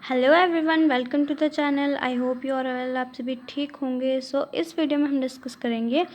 Hello everyone, welcome to the channel. I hope you are well. आप सभी ठीक होंगे। इस वीडियो में हम डिस्कस करेंगे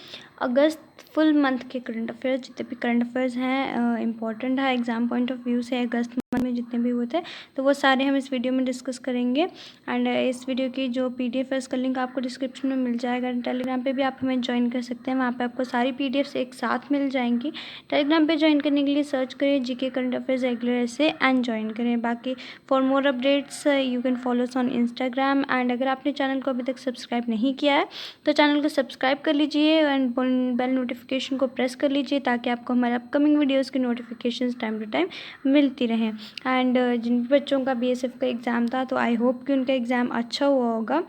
अगस्त फुल मंथ के करंट अफेयर्स। जितने भी करंट अफेयर्स हैं इंपॉर्टेंट है एग्जाम पॉइंट ऑफ व्यू से, अगस्त मंथ में जितने भी हुए थे तो वो सारे हम इस वीडियो में डिस्कस करेंगे। एंड इस वीडियो की जो PDF है उसका लिंक आपको डिस्क्रिप्शन में मिल जाएगा। टेलीग्राम पे भी आप हमें ज्वाइन कर सकते हैं, वहाँ पे आपको सारी PDFs एक साथ मिल जाएंगी। टेलीग्राम पे ज्वाइन करने के लिए सर्च करें GK करंट अफेयर्स रेगुलर ऐसे एंड ज्वाइन करें। बाकी for more updates you can follow us on Instagram. And अगर आपने चैनल को अभी तक सब्सक्राइब नहीं किया है तो चैनल को सब्सक्राइब कर लीजिए एंड बेल नोटिफिकेशन को प्रेस कर लीजिए ताकि आपको हमारे अपकमिंग वीडियोस की नोटिफिकेशंस टाइम टू टाइम मिलती रहें। एंड जिन बच्चों का BSF का एग्ज़ाम था तो आई होप कि उनका एग्ज़ाम अच्छा हुआ होगा।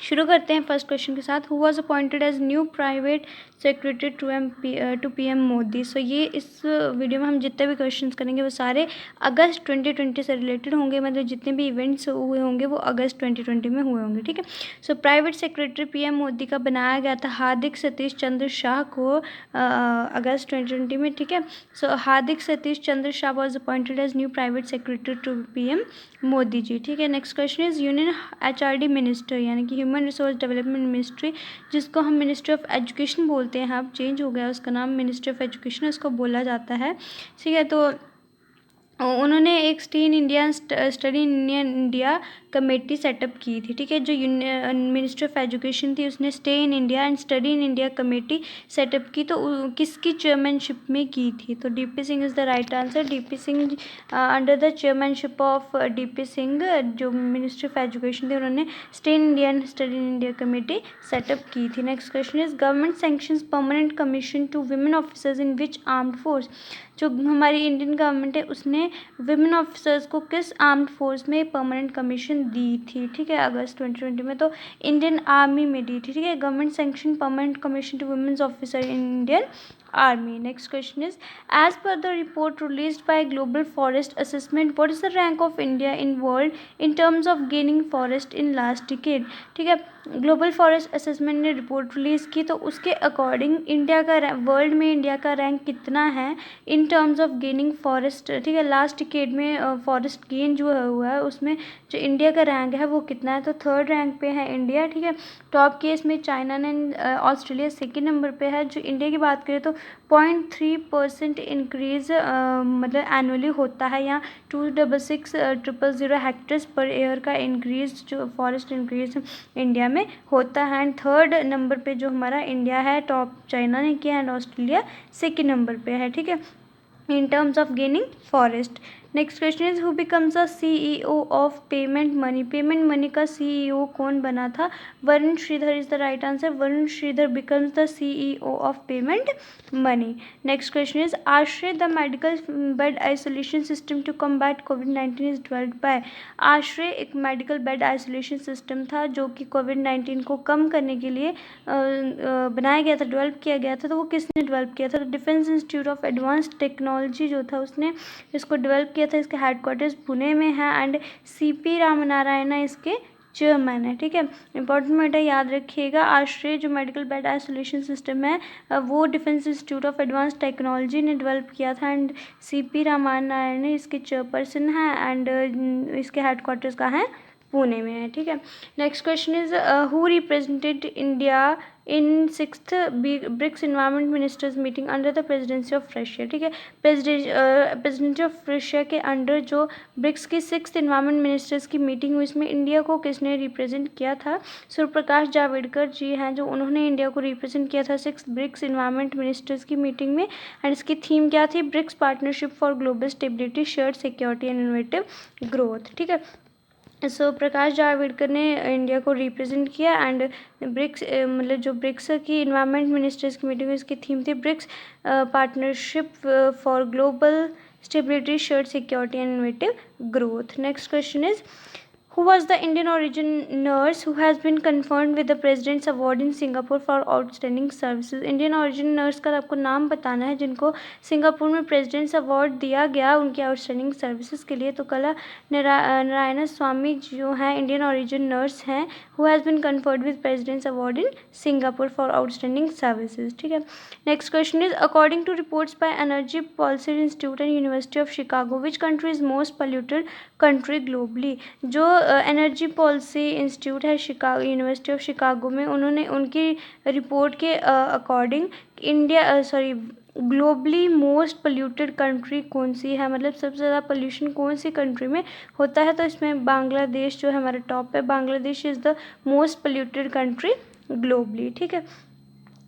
शुरू करते हैं फर्स्ट क्वेश्चन के साथ। Who was appointed as new private secretary to PM Modi. ये इस वीडियो में हम जितने भी क्वेश्चंस करेंगे वो सारे अगस्त 2020 से रिलेटेड होंगे। मतलब जितने भी इवेंट्स हुए होंगे वो अगस्त 2020 में हुए होंगे। ठीक है। प्राइवेट सेक्रेटरी PM मोदी का बनाया गया था हार्दिक सतीश चंद्र शाह को अगस्त 2020 में। ठीक है। Hardik Satish Chandra Shah was appointed as new private secretary to PM Modi ji. ठीक है। Next question is union HRD minister यानी कि ह्यूमन रिसोर्स डेवलपमेंट मिनिस्ट्री, जिसको हम मिनिस्ट्री ऑफ एजुकेशन बोलते हैं, अब चेंज हो गया उसका नाम, मिनिस्ट्री ऑफ एजुकेशन इसको बोला जाता है। ठीक है। तो उन्होंने एक study in India committee setup की थी। ठीक है। जो मिनिस्ट्री ऑफ एजुकेशन थी उसने stay in India and study in India committee setup की, तो किसकी चेयरमैनशिप में की थी? तो DP Singh is the right answer. DP Singh under the chairmanship of DP Singh जो मिनिस्ट्री ऑफ एजुकेशन थी उन्होंने stay in India and study in India committee setup की थी। Next question is government sanctions permanent commission to women officers in which armed force. जो हमारी Indian government है उसने women officers को किस आर्म्ड फोर्स में परमानेंट कमीशन दी थी? ठीक है। अगस्त 2020 में तो इंडियन आर्मी में दी थी। ठीक है। Government sanction permanent commission to women's officer in Indian army. Next question is as per the report released by global forest assessment what is the rank of India in world in terms of gaining forest in last decade. ठीक है। Global forest assessment ने report release की तो उसके according India का world में India का rank कितना है in terms of gaining forest. ठीक है। लास्ट डिकेड में फॉरेस्ट गेन जो हुआ है उसमें जो इंडिया का रैंक है वो कितना है? तो थर्ड रैंक पे है इंडिया। ठीक है। टॉप केस में चाइना ने ऑस्ट्रेलिया सेकेंड नंबर पे है। जो इंडिया की बात करें तो 0.3% इंक्रीज मतलब एनुअली होता है, या 266,000 हेक्टेयर्स पर ईयर का इंक्रीज जो फॉरेस्ट इंक्रीज इंडिया में होता है। एंड थर्ड नंबर पे जो हमारा इंडिया है, टॉप चाइना ने किया एंड ऑस्ट्रेलिया सेकेंड नंबर पे है। ठीक है। in terms of gaining forest. Next question is who becomes the CEO of पेमेंट मनी। पेमेंट मनी का CEO कौन बना था? Varun Sridhar is the right answer. Varun Sridhar becomes the CEO of पेमेंट Money. Next question is Ashray the medical bed isolation system to combat COVID-19 is developed by. Ashray एक medical bed isolation system था जो कि COVID-19 को कम करने के लिए बनाया गया था, डेवलप किया गया था। तो वो किसने डेवलप किया था? तो defence institute of advanced technology जो था उसने इसको डेवलप किया था। इसके हेडक्वार्टर्स पुणे में है एंड CP रामनारायण इसके चेयरमैन है। ठीक है। इंपॉर्टेंट पॉइंट है, याद रखिएगा। आश्रय जो मेडिकल बेड आइसोलेशन सिस्टम है वो defence institute of advance technology ने डेवलप किया था एंड CP रामनारायण इसके चेयरपर्सन है एंड इसके हेडक्वार्टर्स का है पुणे में है। ठीक है। Next question is who represented India in 6th BRICS environment ministers meeting under the presidency of Russia. ठीक है। प्रेसिडेंसी ऑफ रशिया के अंडर जो ब्रिक्स की 6th इन्वायरमेंट मिनिस्टर्स की मीटिंग हुई, इसमें इंडिया को किसने रिप्रेजेंट किया था? सूर्यप्रकाश जावड़ेकर जी हैं जो उन्होंने इंडिया को रिप्रेजेंट किया था 6th ब्रिक्स इन्वायरमेंट मिनिस्टर्स की मीटिंग में। एंड इसकी थीम क्या थी? BRICS partnership for global stability, shared security and innovative growth. ठीक है। प्रकाश जावड़ेकर ने इंडिया को रिप्रेजेंट किया एंड ब्रिक्स मतलब जो ब्रिक्स की इन्वायरमेंट मिनिस्टर्स की मीटिंग में इसकी थीम थी BRICS partnership for global stability, shared security and innovative growth. Next question is Who was the Indian origin nurse who has been conferred with the President's Award in Singapore for outstanding services? Indian origin nurse का आपको नाम बताना है जिनको Singapore में President's Award दिया गया उनकी आउटस्टैंडिंग सर्विसेज के लिए। तो कला नारायण स्वामी जो हैं इंडियन origin nurse हैं who has been conferred with President's Award in Singapore for outstanding services। ठीक है, next question is according to reports by energy policy institute and university of Chicago which country is most polluted country globally? जो energy policy institute है Chicago university of Chicago में, उन्होंने उनकी report के according globally most polluted country कौन सी है, मतलब सबसे ज़्यादा पोल्यूशन कौन सी कंट्री में होता है? तो इसमें बांग्लादेश जो है हमारा टॉप है। Bangladesh is the most polluted country globally. ठीक है,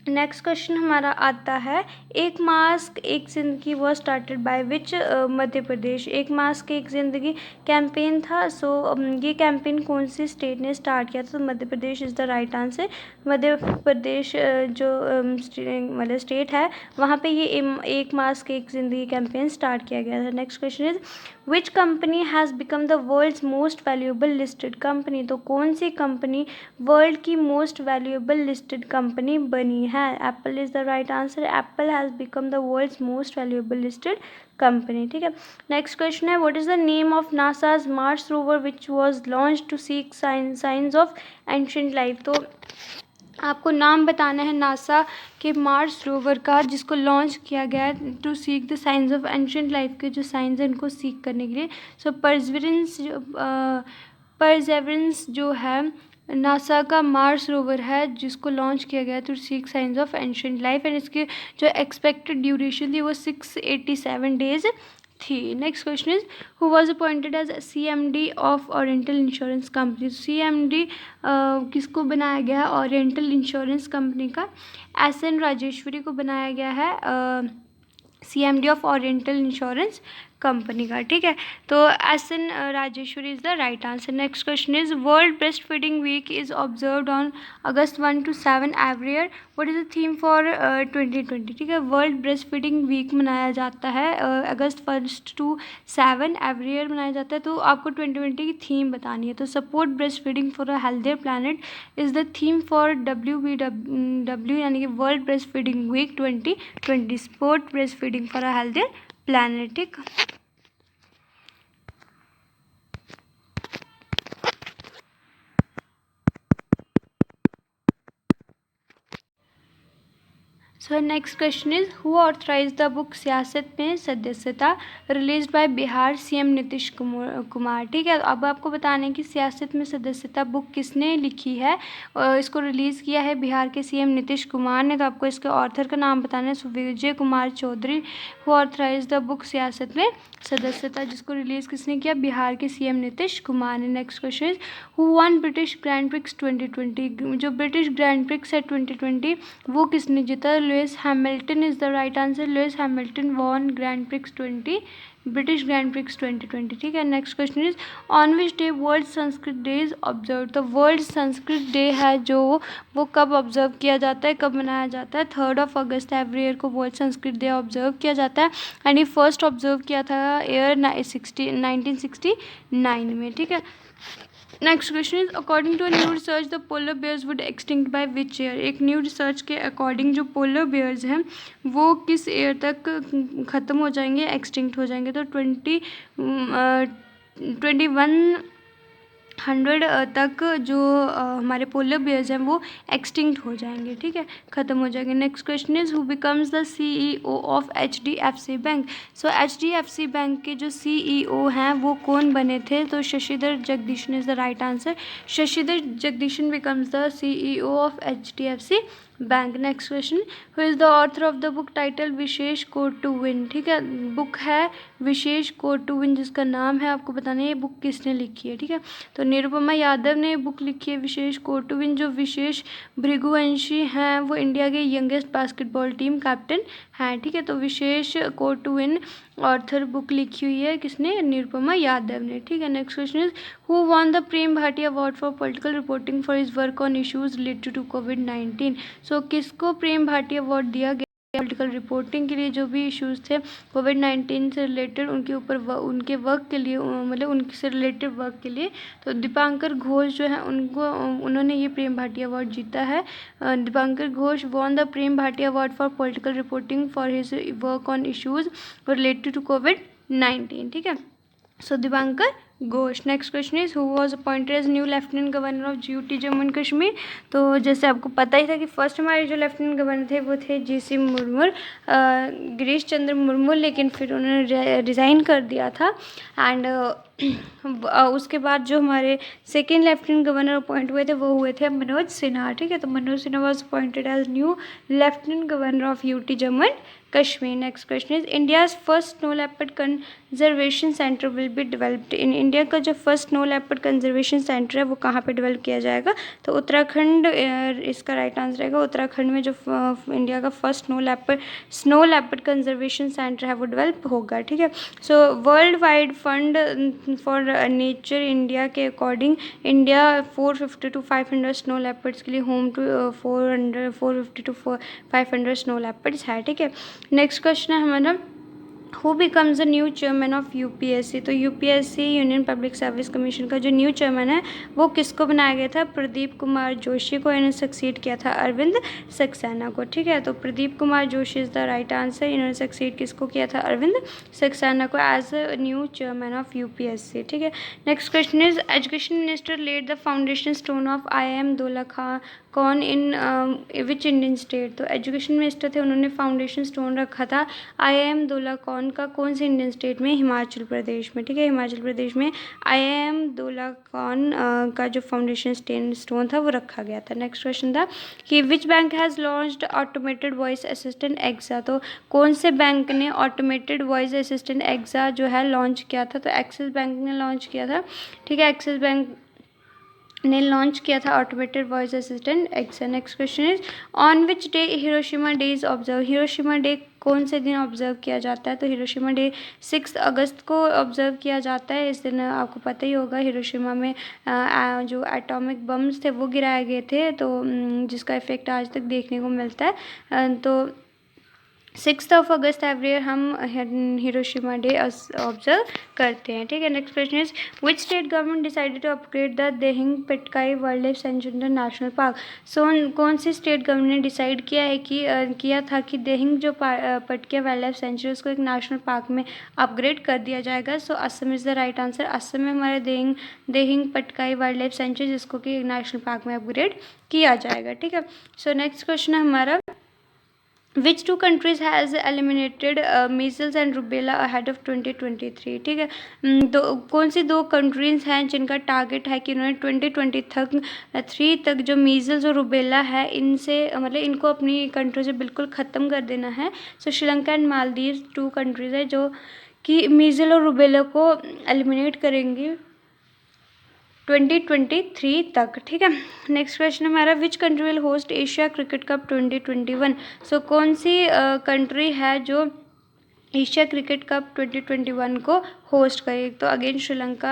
नेक्स्ट क्वेश्चन हमारा आता है एक मास्क एक ज़िंदगी was started by which Madhya Pradesh? एक मास्क एक ज़िंदगी कैंपेन था। सो ये कैंपेन कौन सी स्टेट ने स्टार्ट किया था? तो Madhya Pradesh is the right answer. Madhya Pradesh जो मतलब स्टेट है वहाँ पे ये एक मास्क एक ज़िंदगी कैंपेन स्टार्ट किया गया था। Next question is which company has become the world's most valuable listed company? तो कौन सी कंपनी वर्ल्ड की मोस्ट वैल्यूएबल लिस्टेड कंपनी बनी है? Apple is the right answer. Apple has become the world's most valuable listed company. ठीक है, next question है what is the name of NASA's Mars rover which was launch to seek science of ancient life? तो आपको नाम बताना है NASA के Mars rover का जिसको लॉन्च किया गया है to seek the science of ancient life के जो साइंस हैं उनको सीक करने के लिए। सो परसेवरेंस जो है नासा का मार्स रोवर है जिसको लॉन्च किया गया to seek science of ancient life and इसकी जो एक्सपेक्टेड ड्यूरेशन थी वो 687 डेज थी। Next question is who was appointed as CMD of Oriental Insurance Company? CMD किसको बनाया गया है ओरिएंटल इंश्योरेंस कंपनी का? SN राजेश्वरी को बनाया गया है CMD of Oriental Insurance Company का। ठीक है, तो SN Rajeshwari is the right answer. Next question is world breast feeding week is observed on August 1 to 7 every year. What is the theme for 2020? ठीक है, वर्ल्ड ब्रेस्ट फीडिंग वीक मनाया जाता है August 1 to 7 every year मनाया जाता है। तो आपको 2020 की थीम बतानी है। तो support breast feeding for a healthier planet is the theme for WBW यानी कि world breast feeding week 2020। Support breast feeding for a healthier planet. ठीक, so next question is who authorise the book Siyasat Mein Sadasyata release by Bihar CM Nitish Kumar? ठीक है, अब आपको बताना है कि सियासत में सदस्यता बुक किसने लिखी है और इसको रिलीज़ किया है बिहार के CM नीतीश कुमार ने। तो आपको इसके ऑथर का नाम बताना है। Vijay Kumar Chaudhary who authorise the book Siyasat Mein सदस्यता जिसको रिलीज़ किसने किया? बिहार के CM नीतीश कुमार ने। Next question is who one British Grand Prix 2020? जो ब्रिटिश ग्रैंड प्रिक्स है 2020 वो किसने जीता? Lewis Hamilton is the right answer. Lewis Hamilton won Grand Prix British Grand Prix 2020। ठीक है, next question is on which day world Sanskrit day is observe? तो world Sanskrit day है जो वो कब ऑब्जर्व किया जाता है, कब मनाया जाता है? 3 अगस्त एवरी ईयर को वर्ल्ड संस्कृत डे ऑब्जर्व किया जाता है एंड ये फर्स्ट ऑब्जर्व किया था ईयर 1969 में। ठीक है, next question is according to new research the polar bears would extinct by which year? एक न्यू रिसर्च के अकॉर्डिंग जो पोलर बेयर्स हैं वो किस ईयर तक ख़त्म हो जाएंगे, एक्सटिंक्ट हो जाएंगे? तो 2100 तक जो हमारे पोलर बेयर्स हैं वो एक्सटिंक्ट हो जाएंगे। ठीक है, ख़त्म हो जाएंगे। Next question is who becomes the CEO of HDFC bank? So HDFC bank के जो CEO हैं वो कौन बने थे? तो Shashidhar Jagdishan is the right answer. Shashidhar Jagdishan becomes the CEO of HDFC bank. Next question who is the author of the book title Vishesh code to win? ठीक है, बुक है विशेष कोड टू विन जिसका नाम है आपको बताना है ये बुक किसने लिखी है। ठीक है, तो निरुपमा यादव ने बुक लिखी है विशेष कोड टू विन। जो विशेष भृगुवंशी हैं वो इंडिया के यंगेस्ट बास्केटबॉल टीम कैप्टन हैं। ठीक है, तो Vishesh code to win author book लिखी हुई है किसने? निरुपमा यादव ने। ठीक है, next question is who won the Prem Bhatia award for political reporting for his work on issues related to COVID-19? So किसको प्रेम भाटिया अवार्ड दिया गया पॉलिटिकल रिपोर्टिंग के लिए जो भी इश्यूज़ थे कोविड-19 से रिलेटेड उनके वर्क के लिए, मतलब उनसे रिलेटेड वर्क के लिए। तो दीपांकर घोष जो है उन्होंने ये प्रेम भाटिया अवार्ड जीता है। Dipankar Ghosh won the Prem Bhatia award for political reporting for his work on issues related to कोविड-19। ठीक है, so Dipankar Ghosh. Next question is who was appointed as new lieutenant governor of UT Jammu and Kashmir. तो जैसे आपको पता ही था कि फर्स्ट हमारे जो लेफ्टिनेंट गवर्नर थे वो थे जीसी मुर्मू, गिरीश चंद्र मुर्मू, लेकिन फिर उन्होंने रिज़ाइन कर दिया था। एंड उसके बाद जो हमारे सेकेंड लेफ्टिनेंट गवर्नर अपॉइंट हुए थे वो हुए थे मनोज सिन्हा। ठीक है, तो Manoj Sinha was appointed as new lieutenant governor of UT Jammu and Kashmir. Next question is India's first snow leopard conservation centre will be developed in. India का जो first snow leopard conservation centre है वो कहाँ पे डेवलप किया जाएगा? तो उत्तराखंड इसका राइट आंसर रहेगा। उत्तराखंड में जो इंडिया का first snow leopard conservation centre है वो डेवलप होगा। ठीक है, so world wide fund for nature India के according India 450 to 500 snow leopards के लिए home to 450 to 500 snow leopards है। ठीक है, नेक्स्ट क्वेश्चन है हमारा who becomes the new chairman of UPSC. तो UPSC union public service commission का जो न्यू चेयरमैन है वो किसको बनाया गया था? प्रदीप कुमार जोशी को। इन्होंने सक्सीड किया था अरविंद सक्सेना को। ठीक है, तो Pradeep Kumar Joshi is the right answer. इन्होंने सक्सीड किसको किया था? अरविंद सक्सेना को as a new chairman of UPSC. ठीक है, next question is education minister laid the foundation stone of IIM Dhaula Kuan in which Indian state. तो एजुकेशन मिनिस्टर थे, उन्होंने फाउंडेशन स्टोन रखा था IIM दौला कौन से इंडियन स्टेट में? हिमाचल प्रदेश में। ठीक है, हिमाचल प्रदेश में IIM दौला का जो फाउंडेशन स्टोन था वो रखा गया था। नेक्स्ट क्वेश्चन था कि which bank has launched automated voice assistant एग्जा। तो कौन से बैंक ने ऑटोमेटेड वॉइस असिस्टेंट एग्जा जो है लॉन्च किया था? तो एक्सिस बैंक ने लॉन्च किया था। ठीक है, एक्सिस बैंक ने लॉन्च किया था automated voice assistant एग्जा। Next question is on which day Hiroshima day is observe. Hiroshima day कौन से दिन ऑब्जर्व किया जाता है? तो हिरोशिमा डे 6 अगस्त को ऑब्जर्व किया जाता है। इस दिन आपको पता ही होगा हिरोशिमा में जो एटॉमिक बम्स थे वो गिराए गए थे, तो जिसका इफेक्ट आज तक देखने को मिलता है। तो 6 अगस्त एवरी ईयर हम हिरोशिमा डे ऑब्जर्व करते हैं। ठीक है, next question is which state government decided to upgrade the Dehing Patkai wild life sanctuary national park. So कौन सी स्टेट गवर्नमेंट ने डिसाइड किया था कि देहिंग जो पटकिया वाइल्ड लाइफ सेंचुरी उसको एक नेशनल पार्क में अपग्रेड कर दिया जाएगा? So Assam is the right answer. Assam में हमारे Dehing Patkai wild life sanctuary जिसको कि एक नेशनल पार्क में अपग्रेड किया जाएगा। ठीक है, सो नेक्स्ट क्वेश्चन है हमारा Which two countries has eliminated measles and rubella ahead of 2023। ठीक है, कौन सी 2 कंट्रीज़ हैं जिनका टारगेट है कि उन्होंने 2023 तक जो मीजल्स और रुबेला है इनसे मतलब इनको अपनी कंट्री से बिल्कुल ख़त्म कर देना है। सो श्रीलंका एंड मालदीव 2 कंट्रीज़ है जो कि मीजल और रुबेला को एलिमिनेट करेंगी 2023 तक। ठीक है, नेक्स्ट क्वेश्चन हमारा which country will host Asia cricket cup 2021। सो कौन सी कंट्री है जो एशिया क्रिकेट कप 2021 को होस्ट करेगी? तो again Sri Lanka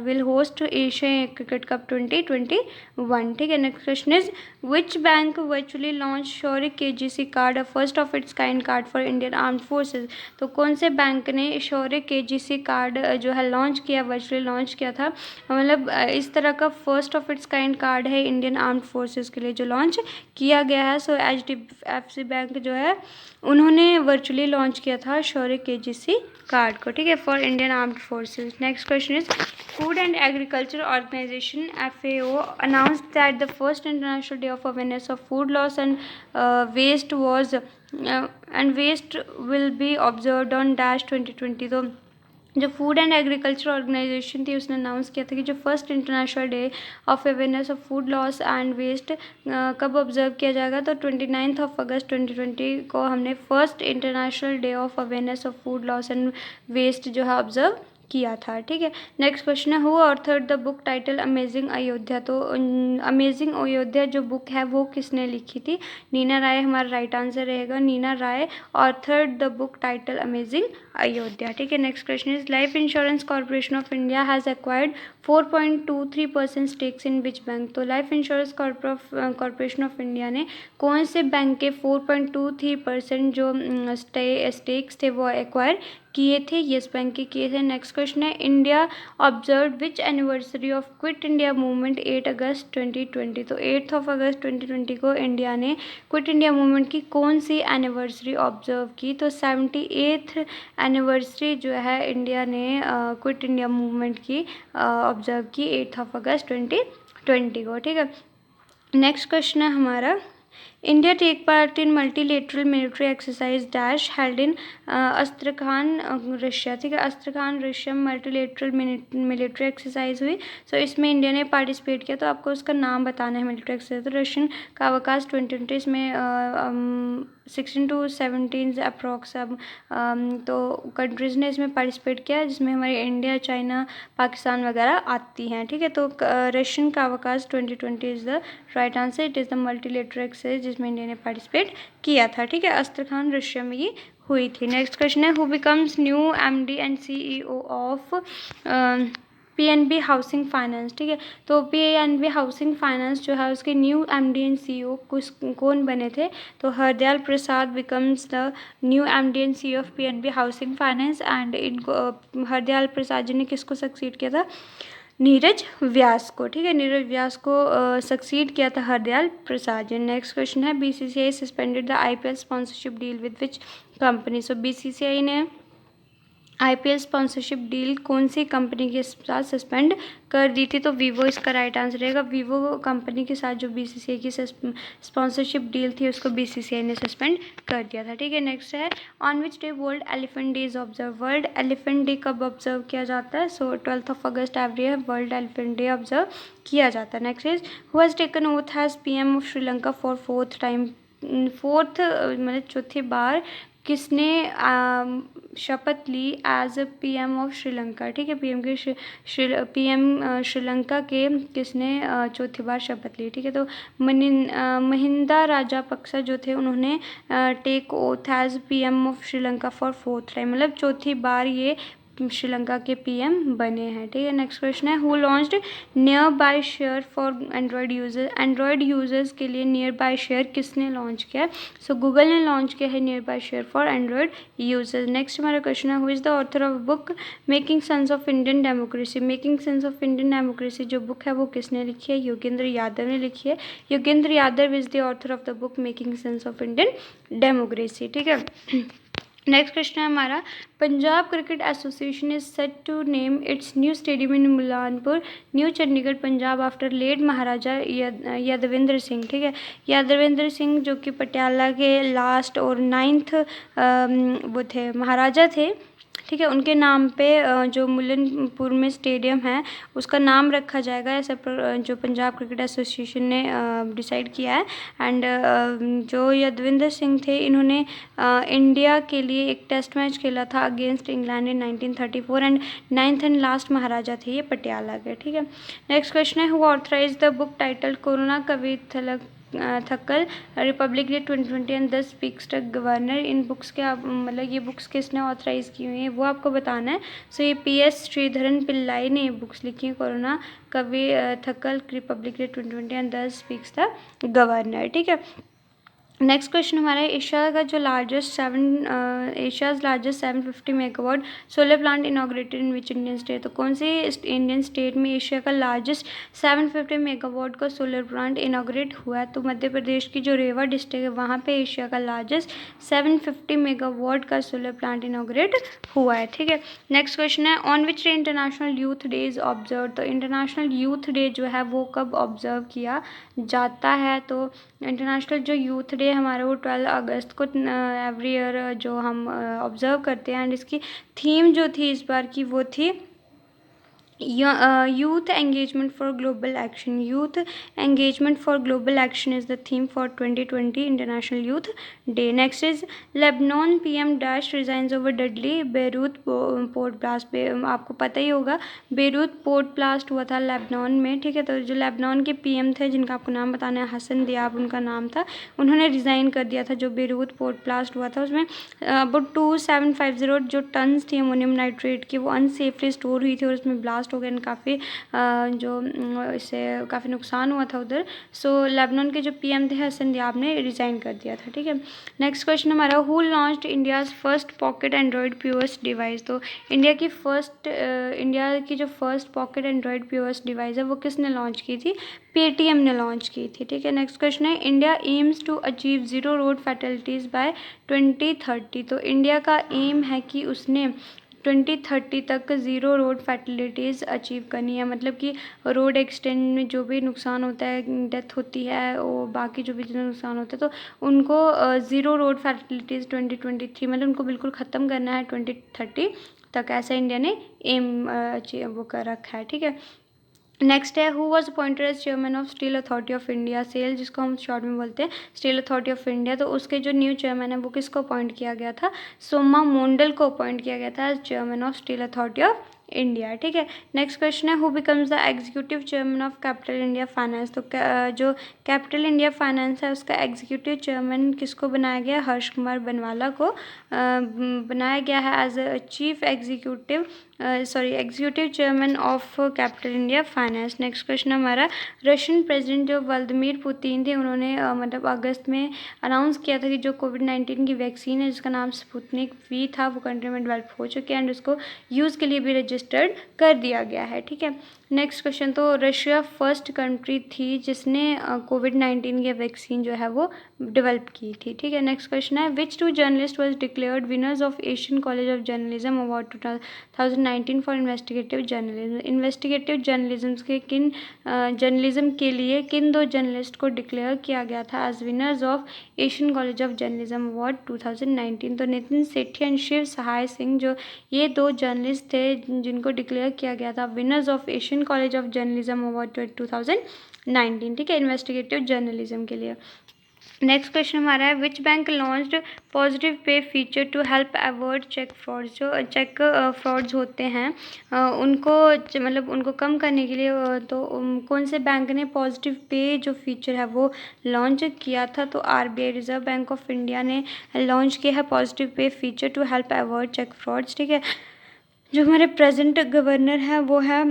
will host Asia cricket cup 2021। ठीक है, next question is which bank virtually launch Shaurya KGC card, a first of its kind card for Indian armed forces. तो कौन से बैंक ने शौर्य KGC card जो है लॉन्च किया, वर्चुअली लॉन्च किया था? मतलब इस तरह का first of its kind card है इंडियन आर्म्ड फोर्सेज के लिए जो लॉन्च किया गया है। सो HDFC बैंक जो है उन्होंने वर्चुअली लॉन्च किया था शौर्य KGC कार्ड को। ठीक है, for Indian armed forces. Next question is food and agriculture organisation FAO announced that the first international day of awareness of food loss and waste will be observed on dash 2020। तो जो food and agriculture organisation थी उसने announce किया था कि जो first international day of awareness of food loss and waste कब observe किया जाएगा? तो 29 अगस्त 2020 को हमने first international day of awareness of food loss and waste जो है ऑब्जर्व किया था। ठीक है, नेक्स्ट क्वेश्चन है, who authored the book title amazing Ayodhya. तो अमेजिंग अयोध्या जो बुक है वो किसने लिखी थी? नीना राय हमारा राइट आंसर रहेगा। Neena Rai authored the book title amazing Ayodhya. ठीक है, next question is life insurance corporation of India has acquired 4.23% stakes in which bank. तो life insurance corporation of India ने कौन से बैंक के 4.23% जो स्टेक्स थे वो एक्वायर किए थे? येस बैंक के किए थे। नेक्स्ट क्वेश्चन है, India observe which anniversary of quit India movement 8 अगस्त 2020। तो 8 अगस्त 2020 को इंडिया ने क्विट इंडिया मूवमेंट की कौन सी एनिवर्सरी ऑब्जर्व की? तो 78th एनिवर्सरी जो है इंडिया ने क्विट इंडिया मूवमेंट की ऑब्जर्व की 8 अगस्त 2020 को। ठीक है, नेक्स्ट क्वेश्चन है हमारा, India take part in multilateral military exercise dash held in Astrakhan Russia. ठीक है, Astrakhan Russia multilateral military exercise हुई। सो इसमें इंडिया ने पार्टिसिपेट किया। तो आपको उसका नाम बताना है मिलिट्री एक्सरसाइज। तो रशियन का अवकाश 2020 इसमें 16 to 17 अप्रॉक्स तो कंट्रीज़ ने इसमें पार्टिसिपेट किया, जिसमें हमारी इंडिया, चाइना, पाकिस्तान वगैरह आती हैं। ठीक है, तो रशियन का अवकाश 2020 is the right answer. It is the multilateral exercise जिसमें इंडिया ने पार्टिसिपेट किया था। ठीक है, अस्त्रखान रशिया में ये हुई थी। नेक्स्ट क्वेश्चन है, who becomes new MD and CEO of PNB housing finance. ठीक है, तो PNB हाउसिंग फाइनेंस जो है उसके न्यू MD एंड CEO कौन बने थे? तो Hardayal Prasad becomes the new MD and CEO of PNB housing finance. And इनको हरदयाल प्रसाद जी ने किसको सक्सीड किया था? नीरज व्यास को। ठीक है, नीरज व्यास को सक्सीड किया था हरदयाल प्रसाद जी। नेक्स्ट क्वेश्चन है, BCCI suspended the IPL sponsorship deal with which company. So BCCI ने IPL स्पॉन्सरशिप डील कौन सी कंपनी के साथ सस्पेंड कर दी थी? तो वीवो इसका राइट आंसर रहेगा। वीवो कंपनी के साथ जो BCCI की स्पॉन्सरशिप डील थी उसको BCCI ने सस्पेंड कर दिया था। ठीक है, नेक्स्ट है, on which day world elephant day is observe. World elephant day कब ऑब्जर्व किया जाता है? सो 12 अगस्त every year world elephant day observe किया जाता है। Next is, who has taken oath has PM of Sri Lanka for 4th time. 4th मतलब चौथी बार किसने शपथ ली एज PM ऑफ श्रीलंका। ठीक है, PM श्रीलंका के किसने चौथी बार शपथ ली? ठीक है, तो महिंदा राजापक्सा जो थे उन्होंने take oath as PM of Sri Lanka for 4th time, मतलब चौथी बार ये श्रीलंका के PM बने हैं। ठीक है, नेक्स्ट क्वेश्चन है, who launched near by share for Android users. Android users के लिए नियर बाय शेयर किसने लॉन्च किया? सो गूगल ने लॉन्च किया है near by share for Android users. Next हमारा क्वेश्चन है, who is the author of book making sense of Indian democracy. Making sense of Indian democracy जो बुक है वो किसने लिखी है? योगेंद्र यादव ने लिखी है। Yogendra Yadav is the author of the book making sense of Indian democracy. ठीक है, नेक्स्ट क्वेश्चन है हमारा, Punjab cricket association is set to name its new stadium in Mullanpur new Chandigarh Punjab after late Maharaja Yadavindra Singh. ठीक है, यादवेंद्र सिंह जो कि पटियाला के लास्ट और 9th वो थे महाराजा थे। ठीक है, उनके नाम पे जो मुलानपुर में स्टेडियम है उसका नाम रखा जाएगा, ऐसा जो पंजाब क्रिकेट एसोसिएशन ने डिसाइड किया है। एंड जो यादवेंद्र सिंह थे इन्होंने इंडिया के लिए एक टेस्ट मैच खेला था against England in 1934 and 9th and last Maharaja थे ये पटियाला के। ठीक है, नेक्स्ट क्वेश्चन है, who authorise the book title corona Kavithakal republic day 2020 and 10 speaks the governor. इन बुक्स के मतलब ये बुक्स किसने ऑथराइज़ की हुई है वो आपको बताना है। सो ये PS श्रीधरन पिल्लाई ने ये बुक्स लिखी है, corona Kavithakal republic day 2020 and 10 speaks the governor. ठीक है, नेक्स्ट क्वेश्चन हमारा है, Asia's largest 750 megawatt solar plant inaugurated in which Indian state. तो कौन सी इंडियन स्टेट में एशिया का लार्जेस्ट 750 मेगावाट का सोलर प्लांट इनॉग्रेट हुआ है? तो मध्य प्रदेश की जो रेवा डिस्ट्रिक्ट है वहाँ पे एशिया का लार्जेस्ट 750 मेगावाट का सोलर प्लांट इनॉग्रेट हुआ है। ठीक है, नेक्स्ट क्वेश्चन है, on which day international youth day is observe. तो इंटरनेशनल यूथ डे जो है वो कब ऑब्जर्व किया जाता है? तो इंटरनेशनल जो यूथ डे हमारा वो 12 अगस्त को एवरी ईयर जो हम ऑब्ज़र्व करते हैं। एंड इसकी थीम जो थी इस बार की वो थी Youth engagement for global action. Youth engagement for global action is the theme for 2020 International Youth Day. Next is Lebanon PM dash resigns over deadly Beirut port blast. आपको पता ही होगा बेरूत पोर्ट ब्लास्ट हुआ था Lebanon में, ठीक है। तो जो लेबनान के पीएम थे, जिनका आपको नाम बताना है, हसन दियाब उनका नाम था, उन्होंने रिज़ाइन कर दिया था। जो बेरूत पोर्ट ब्लास्ट हुआ था उसमें अबाउट 2750 जो टन्स थी अमोनियम नाइट्रेट की, वो अनसेफली स्टोर हुई थी और उसमें ब्लास्ट हो गया। काफ़ी जो इससे काफ़ी नुकसान हुआ था उधर। सो लेबनान के जो पीएम थे हसन दियाब ने रिज़ाइन कर दिया था, ठीक है। नेक्स्ट क्वेश्चन हमारा, who launched India's first pocket Android POS device. तो इंडिया की जो first pocket Android POS device है वो किसने लॉन्च की थी? पेटीएम ने लॉन्च की थी, ठीक है। नेक्स्ट क्वेश्चन है, India aims to achieve zero road fatalities by 2030। तो इंडिया का एम है कि उसने 2030 तक ज़ीरो रोड फैटलिटीज़ अचीव करनी है। मतलब कि रोड एक्सीडेंट में जो भी नुकसान होता है, डेथ होती है, और बाकी जो भी नुकसान होता है, तो उनको ज़ीरो रोड फैटलिटीज़ 2023 मतलब उनको बिल्कुल ख़त्म करना है 2030 तक। ऐसा इंडिया ने एम वो कर रखा है, ठीक है। नेक्स्ट है, who was appointed as chairman of steel authority of India. SAIL जिसको हम शॉर्ट में बोलते हैं, स्टील अथॉरिटी ऑफ इंडिया। तो उसके जो न्यू चेयरमैन है वो किसको अपॉइंट किया गया था? सोमा मोंडल को अपॉइंट किया गया था as chairman of steel authority of India, ठीक है। नेक्स्ट क्वेश्चन है, who becomes the executive chairman of capital India finance. तो जो कैपिटल इंडिया फाइनेंस है उसका एग्जीक्यूटिव चेयरमैन किसको बनाया गया? हर्ष कुमार बनवाला को बनाया गया है as chief executive chairman of capital India finance. Next question हमारा, रशियन प्रेसिडेंट जो व्लादिमीर पुतिन थे, उन्होंने मतलब अगस्त में अनाउंस किया था कि जो कोविड-19 की वैक्सीन है जिसका नाम स्पुतनिक वी था, वो कंट्री में डेवलप हो चुके हैं एंड उसको यूज़ के लिए भी रजिस्टर्ड कर दिया गया है, ठीक है। नेक्स्ट क्वेश्चन, तो रशिया फर्स्ट कंट्री थी जिसने कोविड-19 की वैक्सीन जो है वो डेवलप की थी, ठीक है। नेक्स्ट क्वेश्चन है, which two journalist was declared winners of Asian college of journalism award 2019 for investigative journalism. Investigative journalism के लिए किन दो जर्नलिस्ट को डिक्लेयर किया गया था as winners of Asian college of journalism award 2019? तो नितिन सेठी एंड शिव सहाय सिंह, जो ये दो जर्नलिस्ट थे जिनको डिक्लेयर किया गया था winners of Asian college of journalism award 2019, ठीक है, इन्वेस्टिगेटिव जर्नलिज्म के लिए। नेक्स्ट क्वेश्चन हमारा है, which bank launched positive pay feature to help avoid cheque frauds. जो चेक फ्रॉड्स होते हैं उनको मतलब उनको कम करने के लिए तो कौन से बैंक ने पॉजिटिव पे जो फीचर है वो लॉन्च किया था? तो RBI reserve bank of India ने लॉन्च किया है positive pay feature to help avoid cheque frauds, ठीक है। जो हमारे प्रेजेंट गवर्नर हैं वो है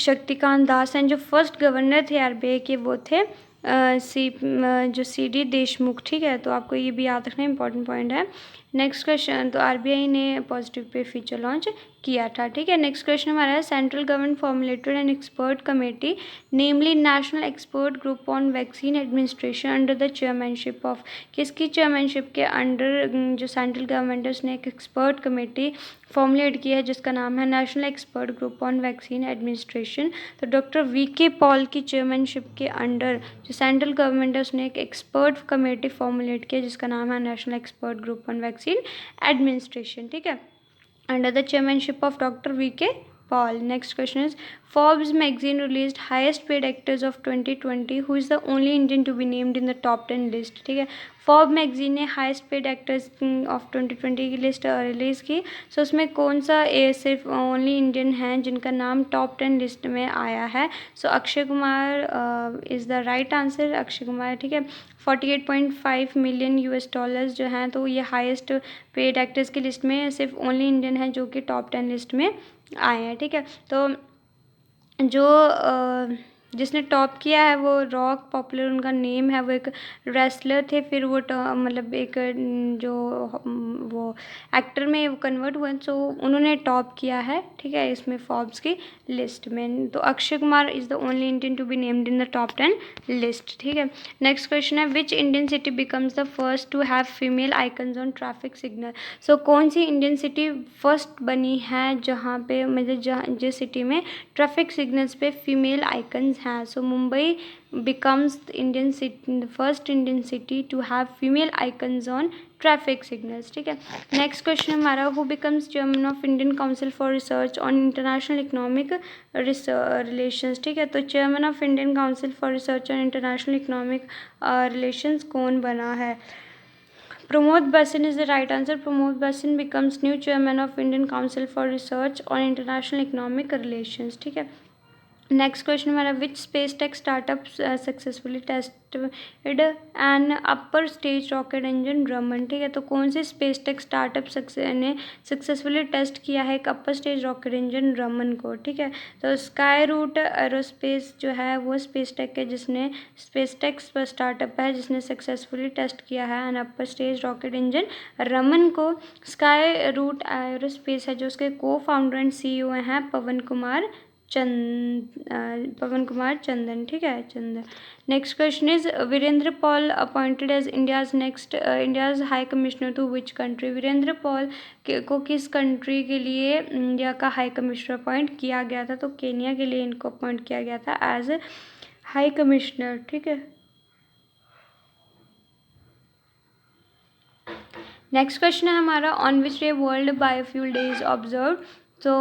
शक्तिकांत दास हैं। जो फर्स्ट गवर्नर थे आरबीआई के वो थे जो सी डी देशमुख, ठीक है। तो आपको ये भी याद रखना इंपॉर्टेंट पॉइंट है। नेक्स्ट क्वेश्चन, तो आरबीआई ने पॉजिटिव पे फीचर लॉन्च किया था, ठीक है। नेक्स्ट क्वेश्चन हमारा है, central government formulated an expert committee namely national expert group on vaccine administration under the chairmanship of. किसकी चेयरमैनशिप के अंडर जो सेंट्रल गवर्नमेंट है उसने एक एक्सपर्ट कमेटी फॉर्मुलेट की है जिसका नाम है national expert group on vaccine administration. तो डॉक्टर वी.के. पॉल की चेयरमैनशिप के अंडर जो सेंट्रल गवर्नमेंट है उसने एक एक्सपर्ट कमेटी फॉर्मुलेट किया जिसका नाम है national expert group on vaccine administration, ठीक है, under the chairmanship of Dr. V.K. Paul. Next question is, Forbes magazine released highest paid actors of 2020 who is the only Indian to be named in the top 10 list, ठीक है। फॉर्ब magazine ने highest paid actors of 2020 की list release की। सो उसमें कौन सा सिर्फ only Indian हैं जिनका नाम टॉप 10 लिस्ट में आया है? So Akshay Kumar is the right answer, Akshay Kumar, ठीक है। 48.5 मिलियन US डॉलर्स जो हैं, तो ये हाईएस्ट पेड एक्टर्स की लिस्ट में सिर्फ ओनली इंडियन हैं जो कि टॉप 10 लिस्ट में आए हैं, ठीक है। तो जो जिसने टॉप किया है वो रॉक पॉपुलर उनका नेम है, वो एक रेसलर थे, फिर वो मतलब एक जो वो एक्टर में वो कन्वर्ट हुए, सो उन्होंने टॉप किया है, ठीक है, इसमें फॉर्ब्स की लिस्ट में। तो Akshay Kumar is the only Indian to be named in the top 10 list, ठीक है। नेक्स्ट क्वेश्चन है, which Indian city becomes the first to have female icons on traffic signal. So कौन सी इंडियन सिटी फर्स्ट बनी है जहाँ पे मतलब जिस सिटी में ट्रैफिक सिग्नल्स पे फीमेल आइकन्स हैं. So Mumbai becomes the first Indian city to have female icons on traffic signals. ठीक है. नेक्स्ट क्वेश्चन हमारा, who becomes chairman of Indian council for research on international economic relations. ठीक है. तो chairman of Indian council for research on international economic relations कौन बना है? Pramod Basin is the right answer. Pramod Basin becomes new chairman of Indian Council for Research on International Economic Relations. ठीक है. Next question हमारा, which space tech startup successfully tested N upper stage rocket engine Raman. ठीक है. तो कौन से space tech startup ने successfully test किया है एक अपर स्टेज रॉकेट इंजन रमन को? ठीक है. तो स्काई रूट एरोस्पेस जो है वो स्पेस टेक है, जिसने स्पेस टेक स्टार्टअप है जिसने सक्सेसफुली टेस्ट किया है an upper stage rocket engine Raman को. स्काई रूट एरोस्पेस है जो उसके को फाउंडर एंड CEO हैं पवन कुमार चंदन. ठीक है, Chandan. Next question is, Virender Paul appointed as India's high commissioner to which country. Virender Paul को किस कंट्री के लिए इंडिया का हाई कमिश्नर अपॉइंट किया गया था? तो केनिया के लिए इनको अपॉइंट किया गया था एज हाई कमिश्नर. ठीक है. नेक्स्ट क्वेश्चन है हमारा, on which day world biofuel day is observe. तो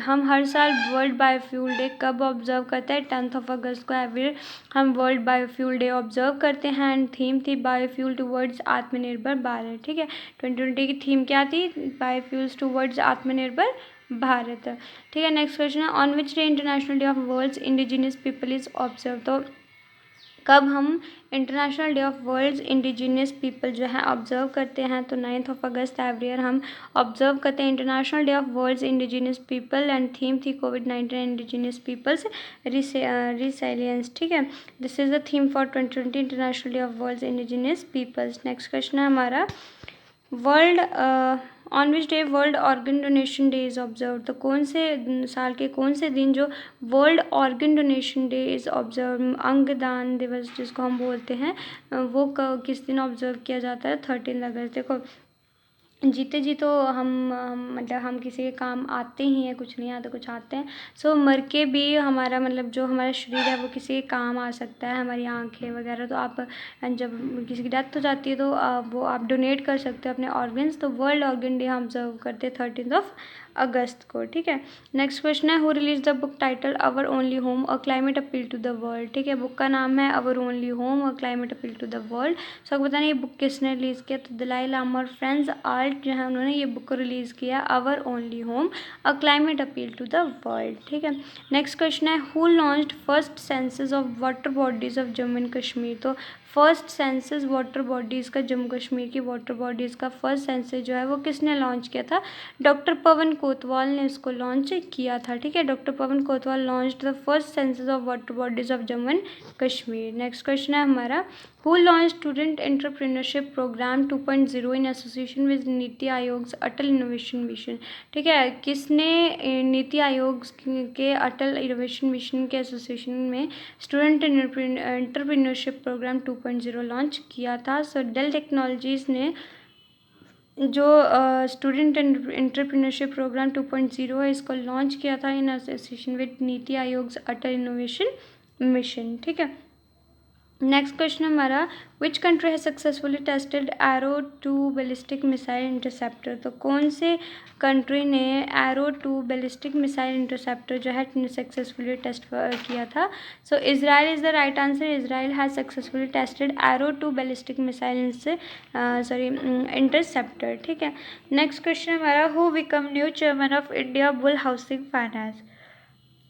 हम हर साल वर्ल्ड बायोफ्यूल डे कब ऑब्जर्व करते हैं? 10 अगस्त को एवरी हम वर्ल्ड बायोफ्यूल डे ऑब्जर्व करते हैं. एंड थीम थी बायोफ्यूल टूवर्ड्स आत्मनिर्भर भारत. ठीक है. 2020 की थीम क्या थी? बायोफ्यूल्स टूवर्ड्स आत्मनिर्भर भारत. ठीक है. नेक्स्ट क्वेश्चन है, on which day international day of world's indigenous people is observe. तो कब हम international day of world's indigenous people जो है ऑब्जर्व करते हैं? तो 9 अगस्त एवरी ईयर हम ऑब्जर्व करते हैं international day of world's indigenous people. And theme थी कोविड-19 इंडिजीनियस पीपल्स रिसाइलियंस. ठीक है. This is the theme for 2020 international day of world's indigenous peoples. Next question है हमारा, on which day world organ donation day is observe. तो कौन से साल के कौन से दिन जो world organ donation day is observe, अंगदान दिवस जिसको हम बोलते हैं, वो किस दिन ऑब्जर्व किया जाता है? 13 अगस्त. देखो, जीते जी तो हम मतलब हम किसी के काम आते ही हैं, कुछ नहीं आते कुछ आते हैं. सो मर के भी हमारा मतलब जो हमारा शरीर है वो किसी के काम आ सकता है, हमारी आंखें वगैरह. तो आप जब किसी की डेथ हो जाती है तो वो आप डोनेट कर सकते हो अपने ऑर्गन्स. तो वर्ल्ड ऑर्गन डे हम ऑब्जर्व करते हैं 13 अगस्त को. ठीक है. नेक्स्ट क्वेश्चन है, who release the book title our only home a climate appeal to the world. ठीक है. बुक का नाम है our only home a climate appeal to the world. So आपको बताना ये बुक किसने रिलीज़ किया? तो दलाई लामा और फ्रेंड्स आर्ट जो है उन्होंने ये बुक को रिलीज़ किया, our only home a climate appeal to the world. ठीक है. नेक्स्ट क्वेश्चन है, who launched first census of water bodies of Jammu and Kashmir. तो फर्स्ट सेंसस वाटर बॉडीज़ का, जम्मू कश्मीर की वाटर बॉडीज़ का फर्स्ट सेंसस जो है वो किसने लॉन्च किया था? डॉक्टर पवन कोतवाल ने इसको लॉन्च किया था. ठीक है. Doctor Pawan Kotwal launched the first census of water bodies of Jammu and Kashmir. Next question है हमारा, who launch student entrepreneurship programme 2.0 in association with NITI Aayog Atal innovation mission. ठीक है. किसने नीति आयोग के अटल इनोवेशन मिशन के एसोसिएशन में स्टूडेंट एंटरप्रेन्योरशिप प्रोग्राम 2.0 लॉन्च किया था? सो डेल टेक्नोलॉजीज़ ने जो स्टूडेंट एंटरप्रेन्योरशिप प्रोग्राम 2.0 है इसको लॉन्च किया था इन association with NITI Aayog Atal innovation mission. ठीक है. नेक्स्ट क्वेश्चन हमारा, विच कंट्री है successfully tested Arrow 2 ballistic missile interceptor. तो कौन से कंट्री ने एरो 2 बैलिस्टिक मिसाइल इंटरसेप्टर जो है सक्सेसफुली टेस्ट किया था? So Israel is the right answer. Israel has successfully tested Arrow 2 ballistic missile interceptor. ठीक है. नेक्स्ट क्वेश्चन हमारा, who become new chairman of India bull housing finance.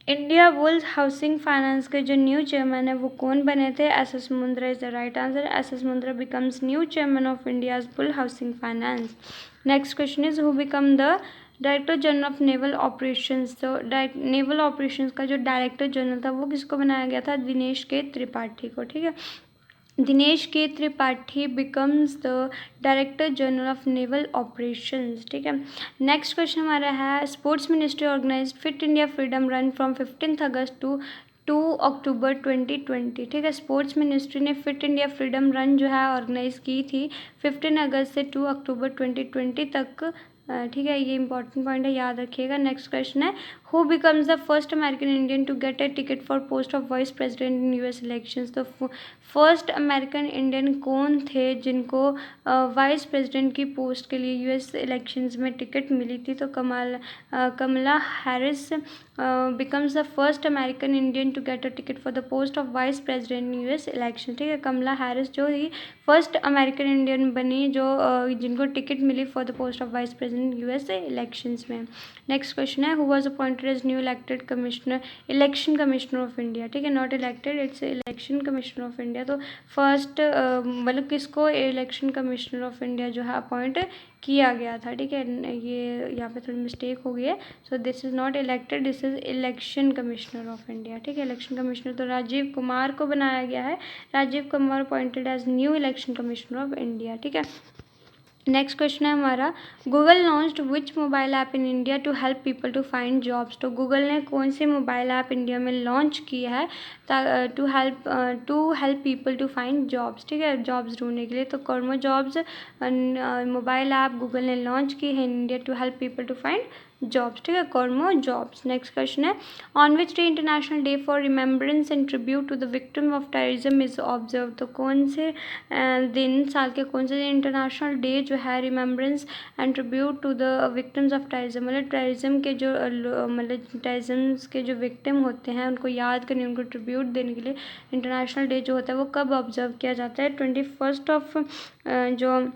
India bulls housing finance के जो new chairman है वो कौन बने थे? SS Mundra is the right answer. SS Mundra becomes new chairman of India's bull housing finance. Next question is, who become the director general of naval operations. तो naval operations का जो डायरेक्टर जनरल था वो किसको बनाया गया था? दिनेश के त्रिपाठी को. ठीक है. Dinesh K Tripathi becomes the director general of naval operations. ठीक है. नेक्स्ट क्वेश्चन हमारा है, sports ministry organise fit India freedom run from 15 August to 2 October 2020. ठीक है. स्पोर्ट्स मिनिस्ट्री ने फिट इंडिया फ्रीडम रन जो है ऑर्गेनाइज की थी 15 अगस्त से 2 अक्टूबर 2020 तक. ठीक है. ये इंपॉर्टेंट पॉइंट है, याद रखिएगा. नेक्स्ट क्वेश्चन है, who becomes the first American Indian to get a ticket for post of vice president in US elections. तो फर्स्ट अमेरिकन इंडियन कौन थे जिनको वाइस प्रेसिडेंट की पोस्ट के लिए यूएस इलेक्शंस में टिकट मिली थी? तो Kamala Harris becomes the first American Indian to get a ticket for the post of vice president in US election. ठीक है, कमला हैरिस जो ही फर्स्ट अमेरिकन इंडियन बनी जो जिनको टिकट मिली for the post of vice president US elections में। Next question है, who was appointed as new elected commissioner election commissioner of India. ठीक है, not elected, it's election commissioner of India. तो first मतलब किसको इलेक्शन कमिश्नर ऑफ इंडिया जो है appoint किया गया था? ठीक है, ये यहाँ पे थोड़ी मिस्टेक हो गई है। So this is not elected, this is election commissioner of India. ठीक है, इलेक्शन कमिश्नर तो राजीव कुमार को बनाया गया है। Rajiv Kumar appointed as new election commissioner of India. ठीक है, नेक्स्ट क्वेश्चन है हमारा, Google launched which mobile app in India to help people to find jobs. तो गूगल ने कौन सी मोबाइल ऐप इंडिया में लॉन्च किया है to help people to find jobs? ठीक है, जॉब्स ढूंढने के लिए। तो Kormo jobs mobile app Google ने लॉन्च की है in India to help people to find jobs. ठीक है, कर्मो जॉब्स। नेक्स्ट क्वेश्चन है, on which day international day for remembrance and tribute to the victim of terrorism is observe. तो कौन से दिन, साल के कौन से इंटरनेशनल डे जो है remembrance and tribute to the victims of terrorism, मतलब टेररिज्म के जो मतलब टेररिज्म के जो विक्टिम होते हैं उनको याद करने, उनको ट्रिब्यूट देने के लिए इंटरनेशनल डे जो होता है वो कब ऑब्जर्व किया जाता है? 21 जो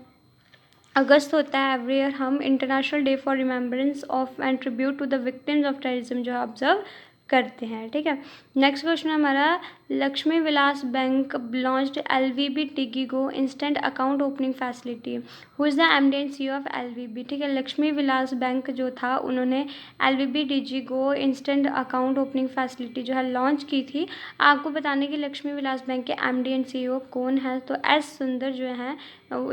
अगस्त होता है एवरी ईयर, हम international day for remembrance of and tribute to the victims of terrorism जो ऑब्जर्व करते हैं। ठीक है, नेक्स्ट क्वेश्चन है हमारा, Lakshmi Vilas bank launched LVB DigiGo instant account opening facility. Who is the MD and CEO of LVB. ठीक है, Lakshmi Vilas bank जो था उन्होंने LVB DigiGo instant account opening facility जो है लॉन्च की थी। आपको बताने की लक्ष्मी विलास बैंक के एमडी एंड सीईओ कौन है? तो एस सुंदर जो है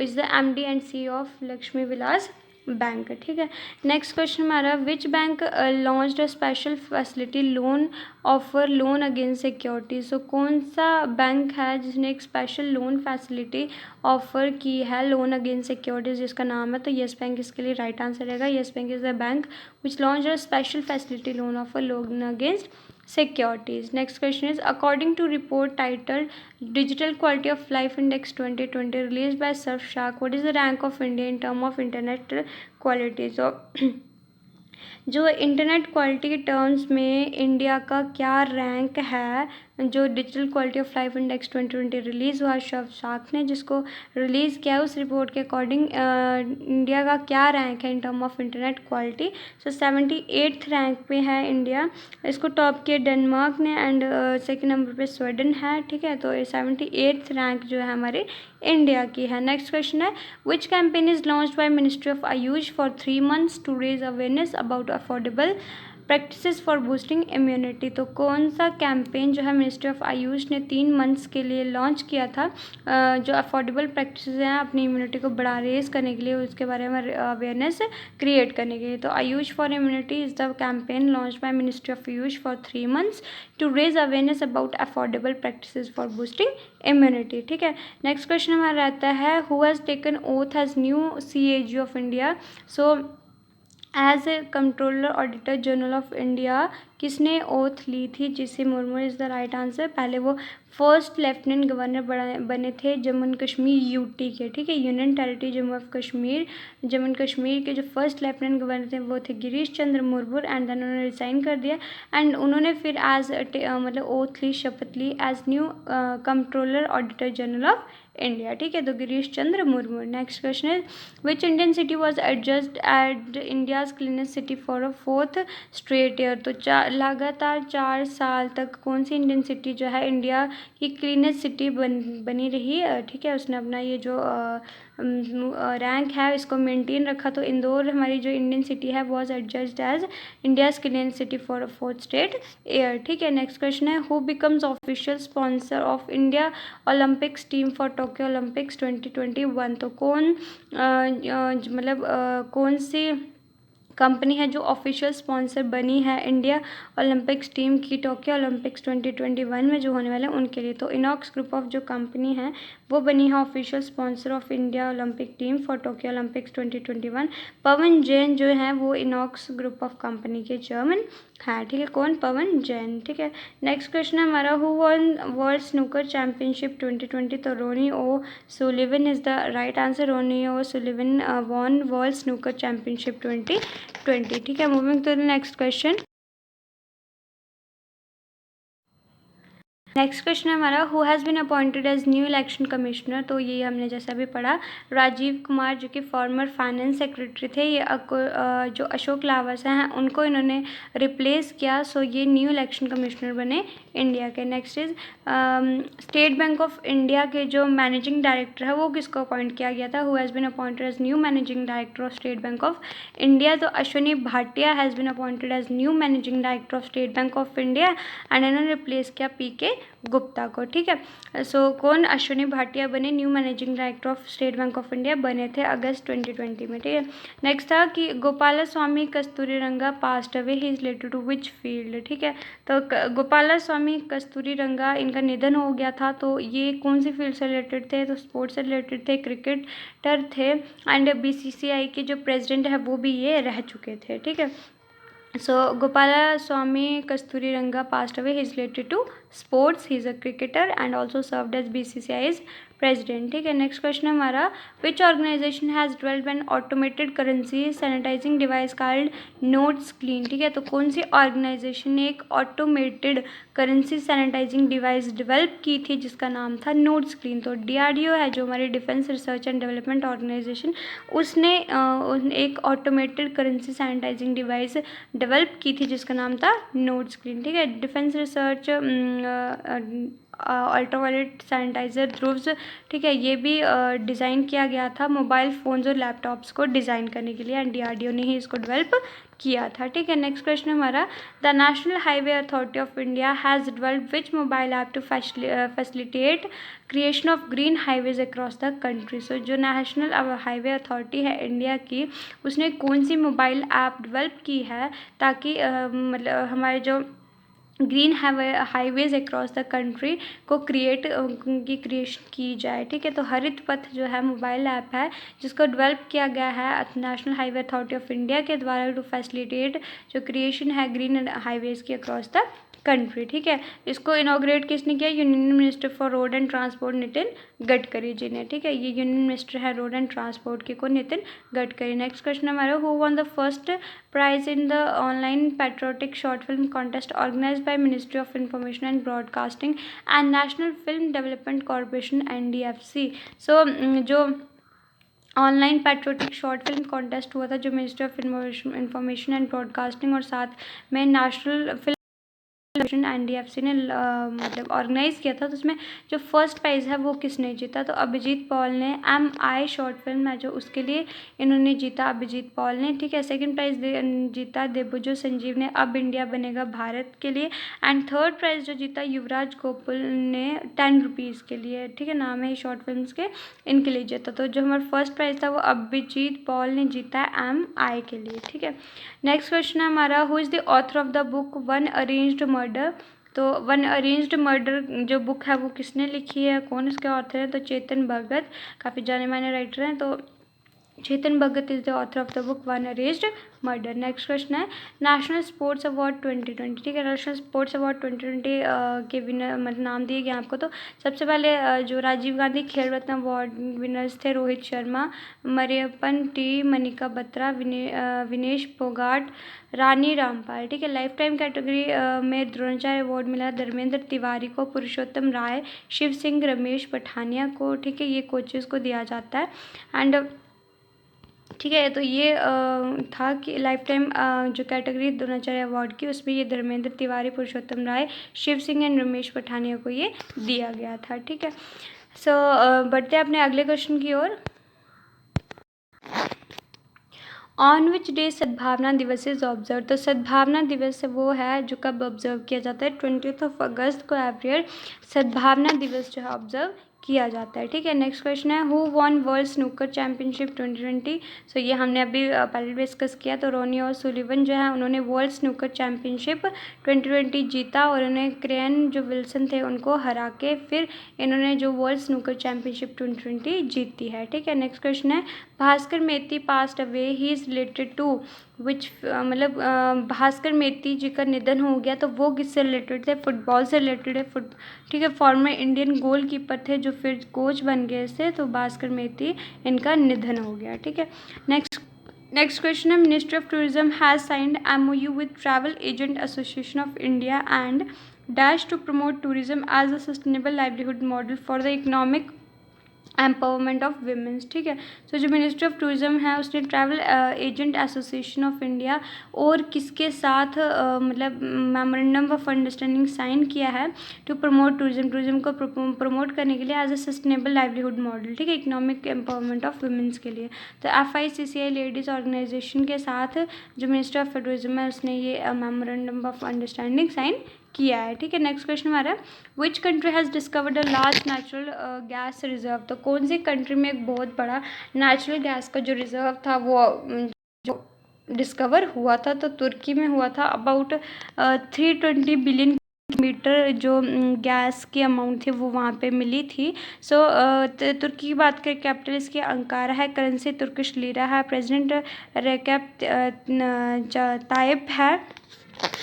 is the MD and CEO of Lakshmi Vilas bank. ठीक है, नेक्स्ट क्वेश्चन हमारा, which bank launched a special facility loan offer loan against securities. So कौन सा बैंक है जिसने एक स्पेशल लोन फैसिलिटी ऑफर की है लोन अगेंस्ट सिक्योरिटीज, जिसका नाम है? तो येस बैंक इसके लिए राइट आंसर रहेगा। Yes bank is the bank which launch a special facility loan offer loan against securities. Next question is, according to report titled Digital Quality of Life Index 2020 released by Surfshark, what is the rank of India in term of internet quality? So जो internet quality के terms में India का क्या rank है? जो digital quality of life index 2020 release हुआ Surfshark ने जिसको रिलीज़ किया है, उस रिपोर्ट के अकॉर्डिंग इंडिया का क्या रैंक है in term of internet quality? So 78th rank पे है इंडिया। इसको टॉप किया डेनमार्क ने एंड सेकेंड नंबर पे स्वीडन है। ठीक है, तो 78th रैंक जो है हमारे इंडिया की है। नेक्स्ट क्वेश्चन है, which campaign is launched by ministry of Ayush for 3 months to raise awareness about affordable practices for boosting immunity. तो कौन सा कैंपेन जो है मिनिस्ट्री ऑफ आयुष ने 3 months के लिए लॉन्च किया था जो अफोर्डेबल प्रैक्टिसेस हैं अपनी इम्यूनिटी को बढ़ा रेज करने के लिए, उसके बारे में अवेयरनेस क्रिएट करने के लिए। तो Ayush for immunity is the campaign launch by ministry of Ayush for 3 months to raise awareness about affordable practices for boosting immunity. ठीक है, नेक्स्ट क्वेश्चन हमारा रहता है, who has taken oath as new CAG of India. So as a controller auditor general of India किसने oath ली थी? GC Murmu is the right answer. पहले वो फर्स्ट लेफ्टिनेंट गवर्नर बने थे जम्मू एंड कश्मीर यूटी के। ठीक है, union territory Jammu and Kashmir के जो फर्स्ट लेफ्टिनेंट गवर्नर थे वो थे गिरीश चंद्र मुर्मू एंड देन उन्होंने रिज़ाइन कर दिया एंड उन्होंने फिर एज मतलब ओथ ली, शपथ ली as new controller auditor general of India. ठीक है, तो गिरीश चंद्र मुर्मू। नेक्स्ट क्वेश्चन है, which Indian city was adjudged at India's cleanest city for a 4th straight year. तो लगातार 4 साल तक कौन सी इंडियन सिटी जो है इंडिया की क्लीनेस्ट सिटी बनी रही? ठीक है, उसने अपना ये जो रैंक है इसको मेंटेन रखा। तो इंदौर हमारी जो इंडियन सिटी है was adjudged as India's cleanest city for 4th straight year. ठीक है, नेक्स्ट क्वेश्चन है, who becomes official sponsor of India Olympics team for Tokyo Olympics 2021। तो कौन मतलब कौन सी कंपनी है जो ऑफिशियल स्पॉन्सर बनी है इंडिया ओलंपिक्स टीम की टोक्यो ओलंपिक्स 2021 में जो होने वाले हैं उनके लिए। तो इनॉक्स ग्रुप ऑफ जो कंपनी है वो बनी है official sponsor of India Olympic team for Tokyo Olympics 2021। पवन जैन जो है वो इनॉक्स ग्रुप ऑफ कंपनी के चेयरमैन है, ठीक है। कौन? पवन जैन, ठीक है। नेक्स्ट क्वेश्चन है हमारा, who won world snooker championship 2020। तो Ronnie O'Sullivan is the right answer. Ronnie O'Sullivan won world snooker championship 2020, ठीक है। Moving to the next question. Next question है हमारा, who has been appointed as new election commissioner. तो ये हमने जैसा भी पढ़ा, राजीव कुमार जो कि फॉर्मर फाइनेंस सेक्रेटरी थे, ये जो अशोक लावासा हैं उनको इन्होंने रिप्लेस किया। सो ये न्यू इलेक्शन कमिश्नर बने इंडिया के। Next is state bank of India के जो मैनेजिंग डायरेक्टर है वो किसको अपॉइंट किया गया था। Who has been appointed as new managing director of state bank of India. तो Ashwini Bhatia has been appointed as new managing director of state bank of India and इन्होंने रिप्लेस किया पीके गुप्ता को, ठीक है। सो कौन? अश्विनी भाटिया बने new managing director of state bank of India, बने थे अगस्त 2020 में, ठीक है। नेक्स्ट था कि Gopala Swami Kasturiranga passed away, he is related to which field, ठीक है। तो गोपाला स्वामी कस्तूरीरंगा इनका निधन हो गया था, तो ये कौन सी फील्ड से रिलेटेड थे? तो स्पोर्ट्स से रिलेटेड थे, क्रिकेटर थे एंड बीसीसीआई के जो प्रेसिडेंट है वो भी ये रह चुके थे, ठीक है। So Gopala Swamy Kasturi passed away. He is related to sports. He is a cricketer and also served as BCCI's president, ठीक है। नेक्स्ट क्वेश्चन है हमारा, which organisation has developed an automated currency sanitising device called notes clean, ठीक है। तो कौन सी organisation ने एक automated currency sanitising device develop की थी जिसका नाम था नोट्स क्लीन। तो DRDO है जो हमारी defence research and development organisation, उसने एक automated currency sanitising device develop की थी जिसका नाम था नोट्स क्लीन, ठीक है। Defence research ultraviolet sanitiser DRUVS, ठीक है, ये भी डिज़ाइन किया गया था मोबाइल फ़ोन्स और लैपटॉप्स को डिज़ाइन करने के लिए एंड DRDO ने ही इसको डेवलप किया था, ठीक है। नेक्स्ट क्वेश्चन हमारा, the national highway authority of India has developed which mobile app to facilitate creation of green highways across the country. So जो नेशनल हाईवे अथॉरिटी है इंडिया की, उसने कौन सी मोबाइल ऐप डेवलप की है ताकि मतलब हमारे जो green highways across the country को क्रिएशन की जाए, ठीक है। तो हरित पथ जो है मोबाइल ऐप है जिसको डेवलप किया गया है national highway authority of India के द्वारा टू फैसिलिटेट जो क्रिएशन है ग्रीन हाईवेज की अक्रॉस द कंट्री, ठीक है। इसको इनॉग्रेट किसने किया? Union minister for road and transport Nitin Gadkari ji ने, ठीक है। ये यूनियन मिनिस्टर है रोड एंड ट्रांसपोर्ट के, को नितिन गडकरी। नेक्स्ट क्वेश्चन हमारा, who won the first prize in the online patriotic short film contest organised by ministry of information and broadcasting and national film development corporation NDFC। सो जो online patriotic short film contest हुआ था जो ministry of information and broadcasting और साथ में national film NDFC ने मतलब organise किया था, तो उसमें जो फर्स्ट प्राइज़ है वो किसने जीता? तो अभिजीत पॉल ने, MI शॉर्ट फिल्म है जो उसके लिए इन्होंने जीता, अभिजीत पॉल ने, ठीक है। सेकंड प्राइज़ जीता देबुजो संजीव ने, अब इंडिया बनेगा भारत के लिए। एंड थर्ड प्राइज़ जो जीता युवराज गोकुल ने 10 रुपीज़ के लिए, ठीक है, नाम है शॉर्ट फिल्म के, इनके लिए जीता। तो जो हमारा फर्स्ट प्राइज़ था वो अभिजीत पॉल ने जीता है MI के लिए, ठीक है। नेक्स्ट क्वेश्चन है हमारा, who is the author of the book one arranged murder. तो वन अरेंज्ड मर्डर जो बुक है वो किसने लिखी है, कौन इसके ऑथर है? तो चेतन भगत, काफ़ी जाने माने राइटर हैं। तो Chetan Bhagat is the author of the book one arranged murder. Next question है, नेशनल स्पोर्ट्स अवार्ड 2020, ठीक है। नेशनल स्पोर्ट्स अवार्ड 2020 के विनर मतलब नाम दिए गए आपको। तो सबसे पहले जो राजीव गांधी खेल रत्न अवार्ड विनर्स थे, रोहित शर्मा, मरियप्पन टी, मनिका बत्रा, विनेश फोगाट, रानी रामपाल, ठीक है। लाइफ टाइम कैटेगरी में द्रोणाचार्य अवार्ड मिला धर्मेंद्र तिवारी को, पुरुषोत्तम राय, शिव सिंह, रमेश पठानिया को, ठीक है, ये कोचेस को दिया जाता है। एंड ठीक है, तो ये था कि लाइफ टाइम जो कैटेगरी द्रोणाचार्य अवार्ड की उसमें ये धर्मेंद्र तिवारी, पुरुषोत्तम राय, शिव सिंह एंड रमेश पठानिया को ये दिया गया था, ठीक है। सो बढ़ते हैं अपने अगले क्वेश्चन की ओर। ऑन विच डे सद्भावना दिवस इज ऑब्जर्व। तो सद्भावना दिवस वो है जो कब ऑब्जर्व किया जाता है? 20 अगस्त को एवरी ईयर सद्भावना दिवस जो है ऑब्जर्व किया जाता है। ठीक है, नेक्स्ट क्वेश्चन है who von world snooker championship 2020। सो ये हमने अभी पहले डिस्कस किया। तो रोनी और सुलिवन जो है उन्होंने वर्ल्ड स्नूकर चैम्पियनशिप 2020 जीता और उन्हें क्रेन जो विल्सन थे उनको हरा के फिर इन्होंने जो वर्ल्ड स्नूकर चैम्पियनशिप 2020 जीती है। ठीक है, नेक्स्ट क्वेश्चन है Bhaskar Mehti passed away he is related to which, मतलब भास्कर मेहती जी का निधन हो गया तो वो किससे रिलेटेड थे? फुटबॉल से रिलेटेड है। ठीक है, फॉर्मर इंडियन गोलकीपर थे जो फिर कोच बन गए थे, तो भास्कर मेहती इनका निधन हो गया। ठीक है, नेक्स्ट क्वेश्चन है ministry of tourism has signed MOU with travel agent association of India and dash to promote tourism as a sustainable livelihood model for the economic empowerment of womens. ठीक है, तो जो मिनिस्ट्री ऑफ टूरिज्म है उसने travel agent association of India और किसके साथ मतलब मेमोरेंडम ऑफ अंडरस्टैंडिंग साइन किया है टू प्रमोट टूरिज्म को प्रमोट करने के लिए as a sustainable livelihood model. ठीक है, इकोनॉमिक एम्पावरमेंट ऑफ वुमेंस के लिए। तो FICCI लेडीज़ ऑर्गेनाइजेशन के साथ जो मिनिस्ट्री ऑफ टूरिज्म है उसने ये मेमोरेंडम ऑफ अंडरस्टैंडिंग साइन किया है। ठीक है, नेक्स्ट क्वेश्चन हमारा which country has discovered a large natural gas reserve. तो कौन सी कंट्री में एक बहुत बड़ा नेचुरल गैस का जो रिजर्व था वो जो डिस्कवर हुआ था? तो तुर्की में हुआ था। अबाउट 320 बिलियन मीटर जो गैस की अमाउंट थी वो वहाँ पे मिली थी। सो तुर्की की बात करें, कैपिटल इसकी अंकारा है, करेंसी तुर्किश लीरा है, प्रेसिडेंट रेकेप ताइप है,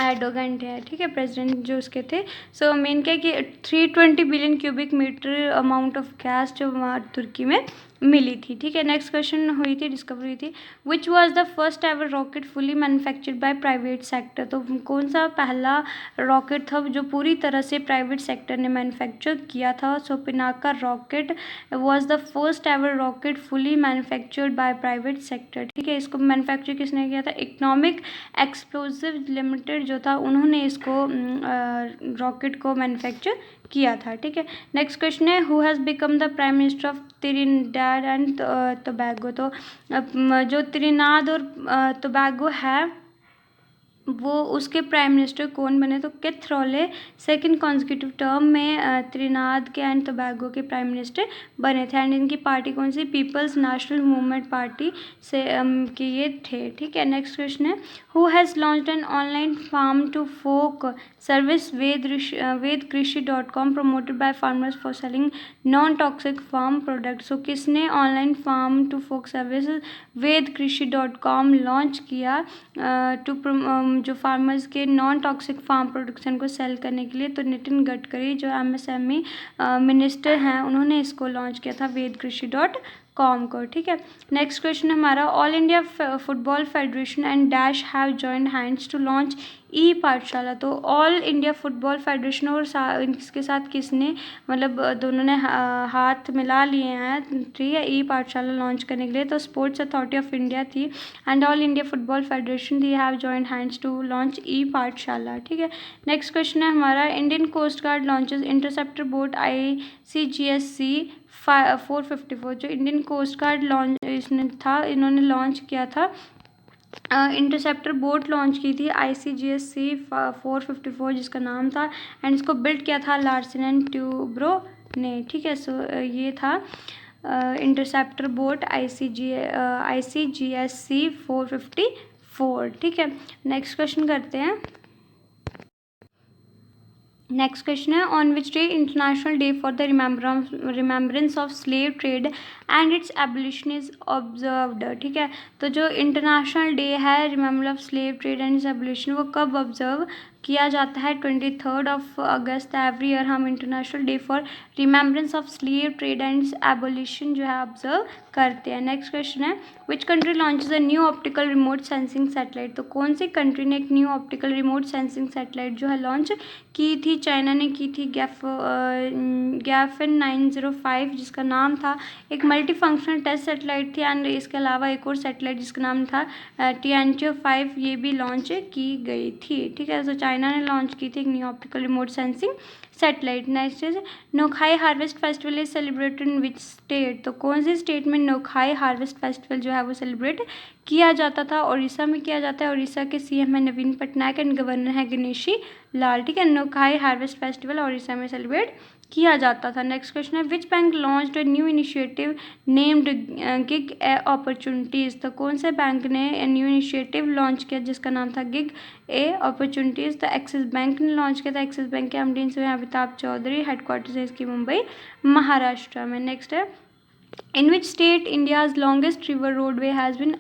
एर्डोगन है। ठीक है, प्रेसिडेंट जो उसके थे। सो मेन क्या है कि 320 billion cubic metre amount of gas जो वहाँ तुर्की में मिली थी। ठीक है, नेक्स्ट क्वेश्चन हुई थी डिस्कवरी हुई थी which was the first ever rocket fully manufactured by private sector. तो कौन सा पहला रॉकेट था जो पूरी तरह से प्राइवेट सेक्टर ने मैन्युफैक्चर किया था? So Pinaka rocket was the first ever rocket fully manufactured by private sector. ठीक है, इसको मैन्युफैक्चर किसने किया था? इकोनॉमिक एक्सप्लोसिव लिमिटेड जो था उन्होंने इसको रॉकेट को मैन्युफैक्चर किया था। ठीक है, नेक्स्ट क्वेश्चन है who has become the prime minister of Trinidad and Tobago. तो जो त्रिनाद और टोबैगो है वो उसके प्राइम मिनिस्टर कौन बने? तो किथ रॉले सेकेंड कॉन्जिक्यूटिव टर्म में त्रिनाद के एंड टोबैगो के प्राइम मिनिस्टर बने थे। एंड इनकी पार्टी कौन सी? पीपल्स नेशनल मूवमेंट पार्टी से के ये थे। ठीक है, नेक्स्ट क्वेश्चन है who has launched an online farm to fork service वेदकृषि.com promoted by farmers for selling non toxic farm product. So किसने online farm to fork service वेदकृषि.com लॉन्च किया टू जो फार्मर्स के नॉन टॉक्सिक फार्म प्रोडक्शन को sell करने के लिए? तो नितिन गडकरी जो MSME मिनिस्टर हैं उन्होंने इसको लॉन्च किया था वेदकृषि.com को। ठीक है, नेक्स्ट क्वेश्चन हमारा all India football federation and dash have joined hands to launch Pathshala. तो ऑल इंडिया फुटबॉल फेडरेशन और इसके साथ किसने मतलब दोनों ने हाथ मिला लिए हैं, ठीक है, पाठशाला लॉन्च करने के लिए? तो स्पोर्ट्स अथॉरिटी ऑफ इंडिया थी and all India football federation the have joined hands to launch Pathshala. ठीक है, नेक्स्ट क्वेश्चन है हमारा Indian coast guard launches interceptor boat ICGSC 454। जो इंडियन कोस्ट गार्ड लॉन्च इसने था इन्होंने लॉन्च किया था इंटरसेप्टर बोट लॉन्च की थी ICGSC 454 जिसका नाम था एंड इसको बिल्ड किया था लार्सन एंड ट्यूब्रो ने। ठीक है, सो ये था इंटरसेप्टर बोट ICGSC 454। ठीक है, नेक्स्ट क्वेश्चन करते हैं। नेक्स्ट क्वेश्चन है on which day international day for the remembrance of slave trade and it's abolition is observed. ठीक है, तो जो इंटरनेशनल डे है remember of slave trade and it's abolition वो कब ऑब्जर्व किया जाता है? 23 अगस्त एवरी ईयर हम international day for remembrance of slave trade and it's abolition जो है ऑब्जर्व करते हैं। नेक्स्ट क्वेश्चन है which country launches a new optical remote sensing satellite. तो कौन सी कंट्री ने एक new optical remote sensing satellite जो है लॉन्च की थी? चाइना ने की थी गैफिन 905 जिसका नाम था। एक मल्टी फंक्शनल टेस्ट सैटेलाइट थी एंड इसके अलावा एक और सैटेलाइट जिसका नाम था Tianqiu 5 ये भी लॉन्च की गई थी। ठीक है, तो चाइना ने लॉन्च की थी एक new optical remote sensing satellite. Next is Nuakhai harvest festival is celebrated in which state. तो कौन सी स्टेट में नोखाई हार्वेस्ट फेस्टिवल जो है वो सेलिब्रेट किया जाता था। उड़ीसा में किया जाता है। उड़ीसा के सीएम है नवीन पटनायक एंड गवर्नर है गणेशी लाल, ठीक है। नुकाई हार्वेस्ट फेस्टिवल उड़ीसा में सेलिब्रेट किया जाता था। नेक्स्ट क्वेश्चन है which bank launched a new initiative named gig A opportunities. तो कौन से बैंक ने न्यू इनिशिएटिव लॉन्च किया जिसका नाम था गिग ए अपॉर्चुनिटीज़। तो एक्सिस बैंक ने लॉन्च किया था। एक्सिस बैंक के एमडी हैं अमिताभ चौधरी, हेडक्वार्टर्स है इसकी मुंबई महाराष्ट्र में। नेक्स्ट है in which state India's longest river roadway has been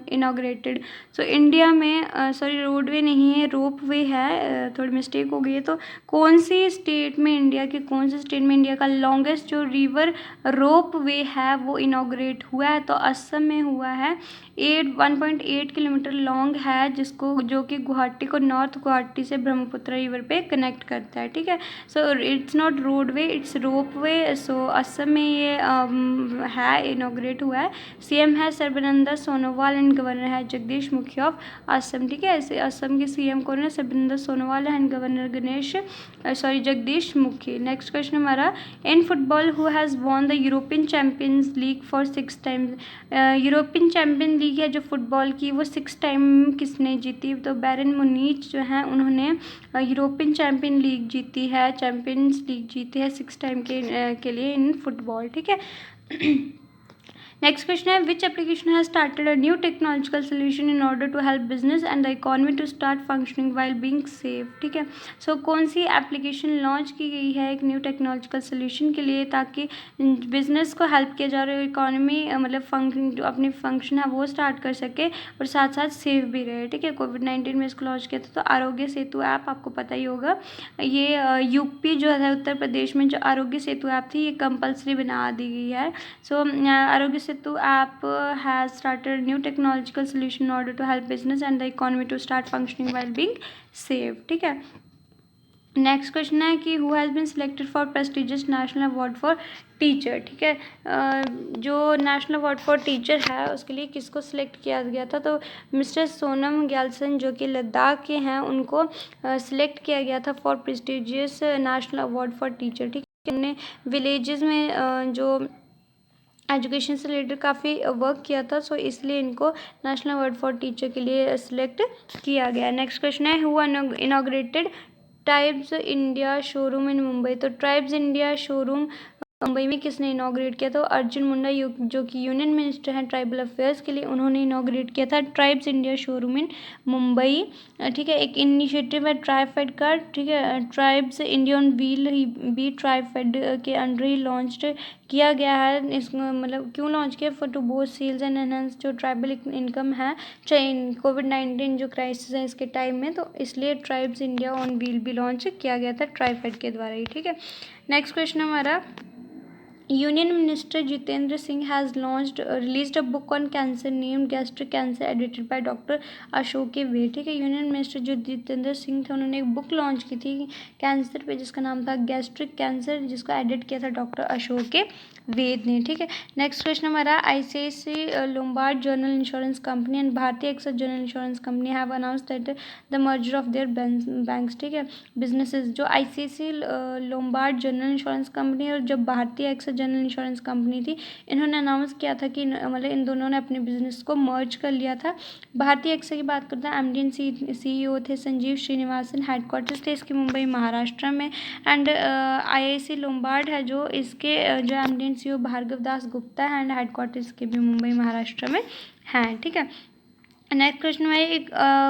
inaugurated. So India में सॉरी रोडवे नहीं है रोप वे है, थोड़ी मिस्टेक हो गई है। तो कौन सी स्टेट में इंडिया के कौन से स्टेट में इंडिया का लॉन्गेस्ट जो रिवर रोप वे है वो इनाग्रेट हुआ है। तो असम में हुआ है। 1.8 किलोमीटर लॉन्ग है जिसको जो कि गुवाहाटी को नॉर्थ गुवाहाटी से ब्रह्मपुत्र रिवर पे कनेक्ट करता है, ठीक है। So it's not roadway it's rope way. So Assam में ये है इनॉग्रेट हुआ है। सीएम है सर्बानंद सोनोवाल एंड गवर्नर है जगदीश मुखी ऑफ असम, ठीक है। असम के सीएम कौन है Sarbananda Sonowal and governor Jagdish Mukhi. Next question हमारा in football who has won the European champions league for 6 times. European champion league है जो फुटबॉल की वो 6 टाइम किसने जीती। तो बैरन मुनीच जो हैं उन्होंने यूरोपियन चैम्पियन लीग जीती है, चैम्पियंस लीग जीती है 6 टाइम के लिए इन फुटबॉल, ठीक है। नेक्स्ट क्वेश्चन है which application has started a new technological solution in order to help business and the economy to start functioning while being safe, ठीक है। सो कौन सी एप्लीकेशन लॉन्च की गई है एक न्यू टेक्नोलॉजिकल सोल्यूशन के लिए ताकि बिजनेस को हेल्प किया जा रहा है, इकोनॉमी मतलब जो अपनी फंक्शन है वो स्टार्ट कर सके और साथ साथ सेफ भी रहे, ठीक है। कोविड-19 में इसको लॉन्च किया था। तो आरोग्य सेतु ऐप आपको पता ही होगा, ये यूपी जो है उत्तर प्रदेश में जो आरोग्य सेतु ऐप थी ये कंपल्सरी बना दी गई है। So Aarogya Setu app has started new technological solution in order to help business and the economy to start functioning while being safe, ठीक है। नेक्स्ट क्वेश्चन है कि who has been selected for prestigious national award for teacher, ठीक है। जो national award for teacher है उसके लिए किसको सिलेक्ट किया गया था। तो मिस्टर सोनम ग्यालसन जो कि लद्दाख के हैं उनको सिलेक्ट किया गया था for prestigious national award for teacher, ठीक है। हमने विलेजेस में जो एजुकेशन से रिलेटेड काफ़ी वर्क किया था, सो इसलिए इनको नेशनल अवार्ड फॉर टीचर के लिए सिलेक्ट किया गया। नेक्स्ट क्वेश्चन है who inaugurated tribes India showroom in Mumbai. तो ट्राइब्स इंडिया शोरूम मुंबई में किसने इनॉग्रेट किया। तो अर्जुन मुंडा जो कि यूनियन मिनिस्टर हैं ट्राइबल अफेयर्स के लिए उन्होंने इनॉग्रेट किया था tribes India showroom in Mumbai, ठीक है। एक इनिशिएटिव है ट्राइफेड का, ठीक है। ट्राइब्स इंडिया ऑन व्हील भी ट्राइफेड के अंडर ही लॉन्च किया गया है। इस मतलब क्यों लॉन्च किया for to boost sales and enhance जो ट्राइबल इनकम है कोविड-19 जो क्राइसिस है इसके टाइम में, तो इसलिए ट्राइब्स इंडिया ऑन व्हील भी लॉन्च किया गया था ट्राइफेड के द्वारा ही, ठीक है। नेक्स्ट क्वेश्चन हमारा union minister Jitendra Singh has released a book on cancer named gastric cancer edited by doctor Ashok Vaid, ठीक है। यूनियन मिनिस्टर जो जितेंद्र सिंह थे उन्होंने एक बुक लॉन्च की थी कैंसर पे जिसका नाम था गैस्ट्रिक कैंसर जिसको एडिट किया था डॉक्टर अशोक वेद ने, ठीक है। नेक्स्ट क्वेश्चन हमारा ICICI Lombard general insurance company and Bharti AXA general insurance company have announced that the merger of their banks, ठीक है, बिजनेसेस। जो ICICI Lombard general insurance company और जब भारतीय एक्सर जनरल इंश्योरेंस कंपनी थी इन्होंने अनाउंस किया था कि मतलब इन दोनों ने अपने बिजनेस को मर्ज कर लिया था। भारतीय एक्सर की बात करते हैं एमडी एंड सीईओ थे संजीव श्रीनिवासन, हेडक्वार्टर्स थे इसकी मुंबई महाराष्ट्र में। एंड आईआईसी लोम्बार्ड है जो इसके जो MD and CEO Bhargava Das Gupta है एंड हेडक्वार्टर्स के भी मुंबई महाराष्ट्र में हैं, ठीक है। नेक्स्ट क्वेश्चन है एक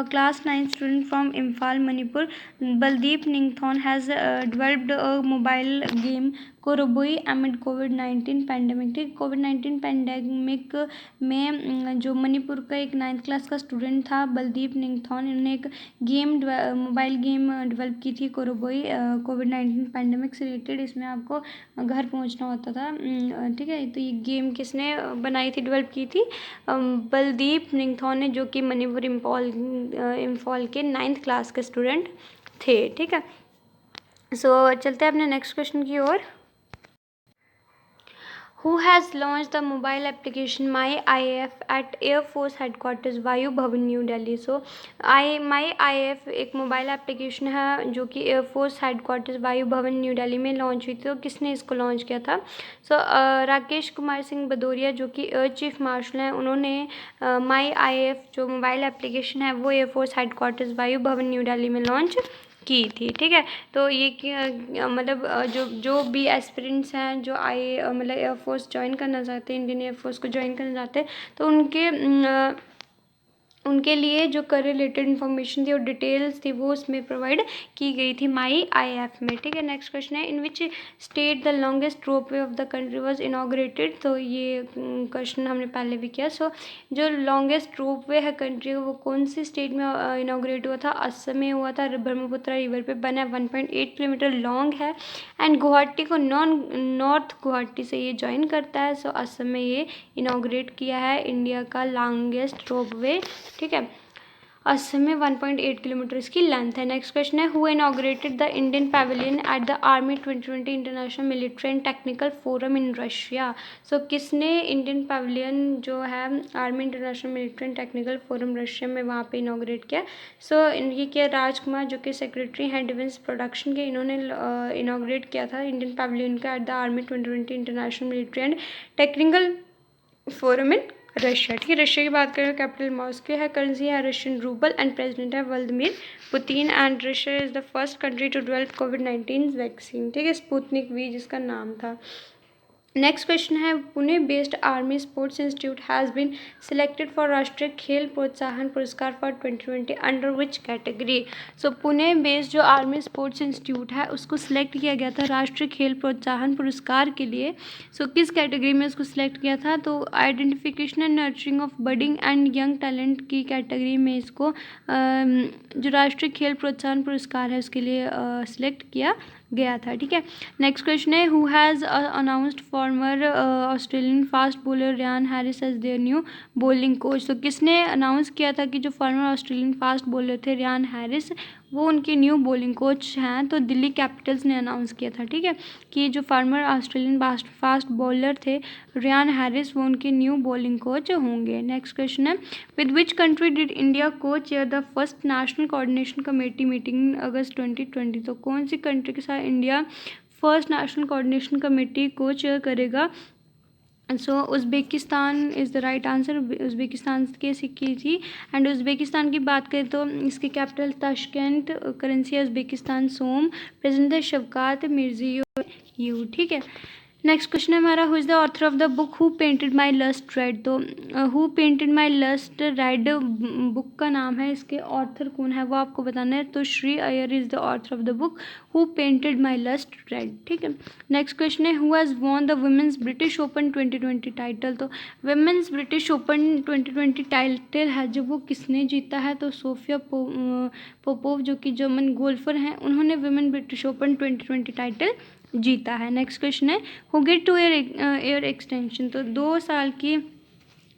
class 9 student from Imphal Manipur Baldeep Ningthon has developed a mobile game Coroboi amid कोविड-19 पैंडेमिक, ठीक। कोविड-19 पैंडेमिक में जो मणिपुर का एक 9th क्लास का स्टूडेंट था बलदीप निंगथॉन, इन्होंने एक मोबाइल गेम डेवलप की थी कोरोबोई कोविड-19 पैंडेमिक से रिलेटेड। इसमें आपको घर पहुंचना होता था, ठीक है। तो ये गेम किसने बनाई थी डेवलप की थी बलदीप निंगथॉन ने जो कि मणिपुर इम्फाल के 9th क्लास के स्टूडेंट थे, ठीक है। सो चलते हैं अपने नेक्स्ट क्वेश्चन की ओर। Who has launched the mobile application My IAF at Air Force Headquarters वायु भवन new Delhi? So My IAF एक मोबाइल एप्लीकेशन है जो कि एयरफोर्स हेडक्वार्टर्स वायु भवन न्यू दिल्ली में लॉन्च हुई थी। तो किसने इसको लॉन्च किया था? सो राकेश कुमार सिंह भदौरिया जो कि एयर चीफ मार्शल हैं, उन्होंने My IAF जो मोबाइल एप्लीकेशन है वो एयरफोर्स हेडक्वार्टर्स वायु भवन न्यू दिल्ली में लॉन्च की थी। ठीक है, तो ये मतलब जो जो भी एस्पिरेंट्स हैं जो मतलब एयरफोर्स ज्वाइन करना चाहते हैं, इंडियन एयरफोर्स को ज्वाइन करना चाहते हैं, तो उनके लिए जो कर रिलेटेड इन्फॉर्मेशन थी और डिटेल्स थी वो उसमें प्रोवाइड की गई थी माई IAF में। ठीक है, नेक्स्ट क्वेश्चन है, in which state the longest rope way of the country was inaugurated? तो ये क्वेश्चन हमने पहले भी किया। सो जो लॉन्गेस्ट रोप वे है कंट्री का वो कौन सी स्टेट में इनाग्रेट हुआ था? असम में हुआ था, ब्रह्मपुत्र रिवर पे बना, 1.8 किलोमीटर लॉन्ग है एंड गुवाहाटी को नॉर्थ गुवाहाटी से ये ज्वाइन करता है। सो असम में ये इनाग्रेट किया है इंडिया का लॉन्गेस्ट रोप वे। ठीक है, असम में 1.8 किलोमीटर इसकी लेंथ है। नेक्स्ट क्वेश्चन है, who inaugurated the Indian pavilion at the army 2020 international military and technical forum in Russia? So किसने इंडियन पैवेलियन जो है army international military and technical forum Russia में वहाँ पे इनाग्रेट किया? सो ये किया राजकुमार जो कि सेक्रेटरी हैं डिफेंस प्रोडक्शन के, इन्होंने इनाग्रेट किया था इंडियन पैवेलियन का at the army 2020 international military and technical forum in Russia. ठीक है, रशिया की बात करें, कैपिटल मॉस्को है, करेंसी है रशियन रूबल एंड प्रेसिडेंट है Vladimir Putin and Russia is the first country to develop कोविड-19 वैक्सीन। ठीक है, स्पुतनिक वी जिसका नाम था। नेक्स्ट क्वेश्चन है, Pune based army sports institute has been selected for Rashtriya Khel Protsahan Puraskar for 2020 under which category? So Pune based जो army sports institute है उसको सिलेक्ट किया गया था राष्ट्रीय खेल प्रोत्साहन पुरस्कार के लिए। सो किस कैटेगरी में उसको सिलेक्ट किया था? तो identification and nurturing of budding and young talent की कैटेगरी में इसको जो राष्ट्रीय खेल प्रोत्साहन पुरस्कार है उसके लिए सिलेक्ट किया गया था। ठीक है, नेक्स्ट क्वेश्चन है, who has announced former Australian fast bowler Ryan Harris as their new bowling coach? तो किसने अनाउंस किया था कि जो फॉर्मर ऑस्ट्रेलियन फास्ट बॉलर थे रियान हैरिस वो उनके न्यू बॉलिंग कोच हैं? तो दिल्ली कैपिटल्स ने अनाउंस किया था। ठीक है, कि जो फार्मर ऑस्ट्रेलियन फास्ट बॉलर थे रियान हैरिस वो उनके न्यू बॉलिंग कोच होंगे। नेक्स्ट क्वेश्चन है, with which country did India co chair the first national coordination committee meeting August 2020? तो कौन सी कंट्री के साथ India first national coordination committee को चेयर करेगा? So Uzbekistan is the right answer, Uzbekistan के की थी। एंड उज़्बेकिस्तान की बात करें तो इसकी कैपिटल ताशकंद, करेंसी है उज़्बेकिस्तान सोम, प्रेसिडेंट है शवकात मिर्ज़ियोयेव। ठीक है, नेक्स्ट क्वेश्चन है हमारा, who is the author of the book who painted my lust red? तो who painted my lust red book का नाम है, इसके ऑथर कौन है वो आपको बताना है। तो Sree Iyer is the author of the book who painted my lust red. ठीक है, नेक्स्ट क्वेश्चन है, who has won the women's British open 2020 title? तो वुमेंस ब्रिटिश ओपन 2020 टाइटल है जो वो किसने जीता है? तो सोफिया पोपोव जो कि जर्मन गोल्फर हैं उन्होंने वुमेन ब्रिटिश ओपन 2020 टाइटल जीता है। नेक्स्ट क्वेश्चन है, who get two year extension? तो 2 साल की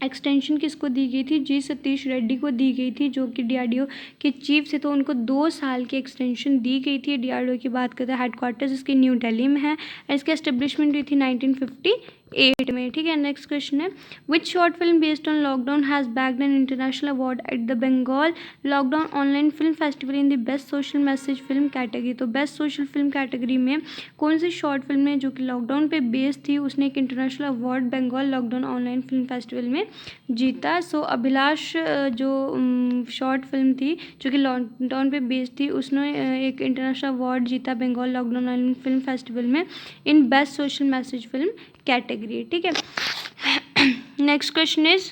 एक्सटेंशन किसको दी गई थी? जी सतीश रेड्डी को दी गई थी जो कि DRDO के चीफ से, तो उनको 2 साल की एक्सटेंशन दी गई थी। DRDO की बात करते हैं, हेडक्वार्टर्स इसके न्यू दिल्ली में है, इसकी एस्टेब्लिशमेंट हुई थी 1958 में। ठीक है, नेक्स्ट क्वेश्चन है, which short film based on lockdown has bagged an international award at the Bengal lockdown online film festival in the best social message film category? तो बेस्ट सोशल फिल्म कैटेगरी में कौन सी short film है जो कि lockdown पे based थी, उसने एक international award Bengal lockdown online film festival में जीता? सो अभिलाष जो शॉर्ट फिल्म थी जो कि लॉकडाउन पे बेस्ड थी उसने एक इंटरनेशनल अवार्ड जीता Bengal lockdown online film festival में in best social message film category. ठीक है, next question is,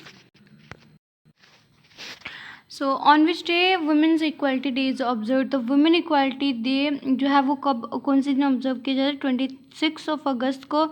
so on which day women's equality day is observe? तो वुमेन इक्वालिटी डे जो है वो कब कौन से दिन ऑब्जर्व किया जाता है? 26 अगस्त को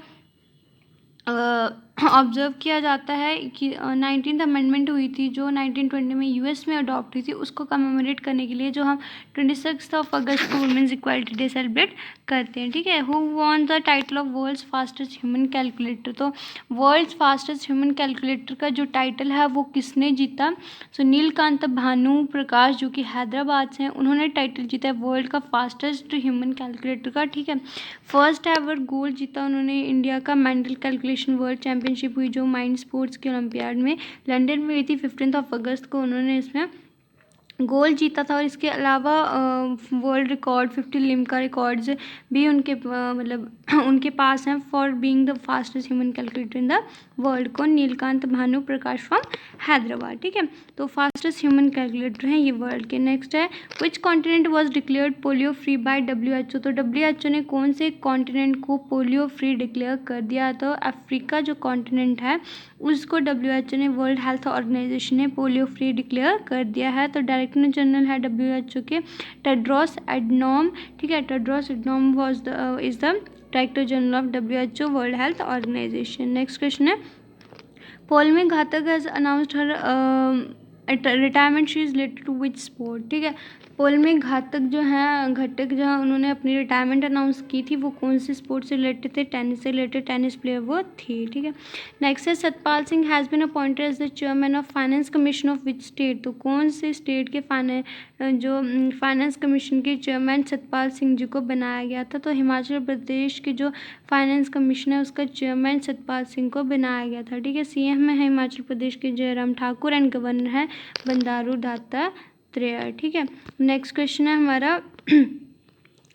ऑब्जर्व किया जाता है कि 19th अमेंडमेंट हुई थी जो 1920 में यूएस में अडॉप्ट हुई थी, उसको कमेमोरेट करने के लिए जो हम 26 अगस्त को वुमेंस इक्वालिटी डे सेलिब्रेट करते हैं। ठीक है। Who won the title of world's fastest human calculator, तो वर्ल्ड्स फास्टेस्ट ह्यूमन कैलकुलेटर का जो टाइटल है वो किसने जीता? सो नीलकांत भानु प्रकाश जो कि हैदराबाद से हैं, उन्होंने टाइटल जीता है वर्ल्ड का फास्टेस्ट ह्यूमन कैलकुलेटर का। ठीक है। फर्स्ट एवर गोल्ड जीता उन्होंने इंडिया का मेंटल कैलकुलेशन वर्ल्ड चैंपियनशिप हुई जो माइंड स्पोर्ट्स के ओलंपियाड में लंदन में हुई थी 15 अगस्त को, उन्होंने इसमें गोल्ड जीता था। और इसके अलावा वर्ल्ड रिकॉर्ड 50 लिम्का रिकॉर्ड्स भी उनके मतलब उनके पास हैं for being the fastest human calculator in the world. को नीलकांत भानु प्रकाश फ्रॉम हैदराबाद। ठीक है। तो फास्टेस्ट ह्यूमन कैलकुलेटर हैं ये वर्ल्ड के। नेक्स्ट है which continent was declared polio free by WHO, तो WHO ने कौन से कॉन्टिनेंट को पोलियो फ्री डिक्लेयर कर दिया? तो अफ्रीका जो कॉन्टिनेंट है उसको WHO ने, वर्ल्ड हेल्थ ऑर्गेनाइजेशन ने पोलियो फ्री डिक्लेयर कर दिया है। तो डायरेक्टर जनरल है WHO के टेड्रोस एडनॉम। ठीक है। Tedros Adhanom was the is the director general of WHO world health organisation. Next question है Poulomi Ghatak has announced her retirement, she is related to which sport? ठीक है। Paul में घटक जो है उन्होंने अपनी रिटायरमेंट अनाउंस की थी, वो कौन से स्पोर्ट से रिलेटेड थे? टेनिस से रिलेटेड टेनिस प्लेयर वो थी। ठीक है। नेक्स्ट है Satpal Singh has been appointed as the chairman of finance commission of which state, तो कौन से स्टेट के फाइनेंस कमीशन के चेयरमैन सतपाल सिंह जी को बनाया गया था? तो हिमाचल प्रदेश के जो फाइनेंस कमीशन है उसका चेयरमैन सतपाल सिंह को बनाया गया था। ठीक है। CM है हिमाचल प्रदेश के जयराम ठाकुर एंड गवर्नर है बंडारू दत्तात्रेय। ठीक है। नेक्स्ट क्वेश्चन है हमारा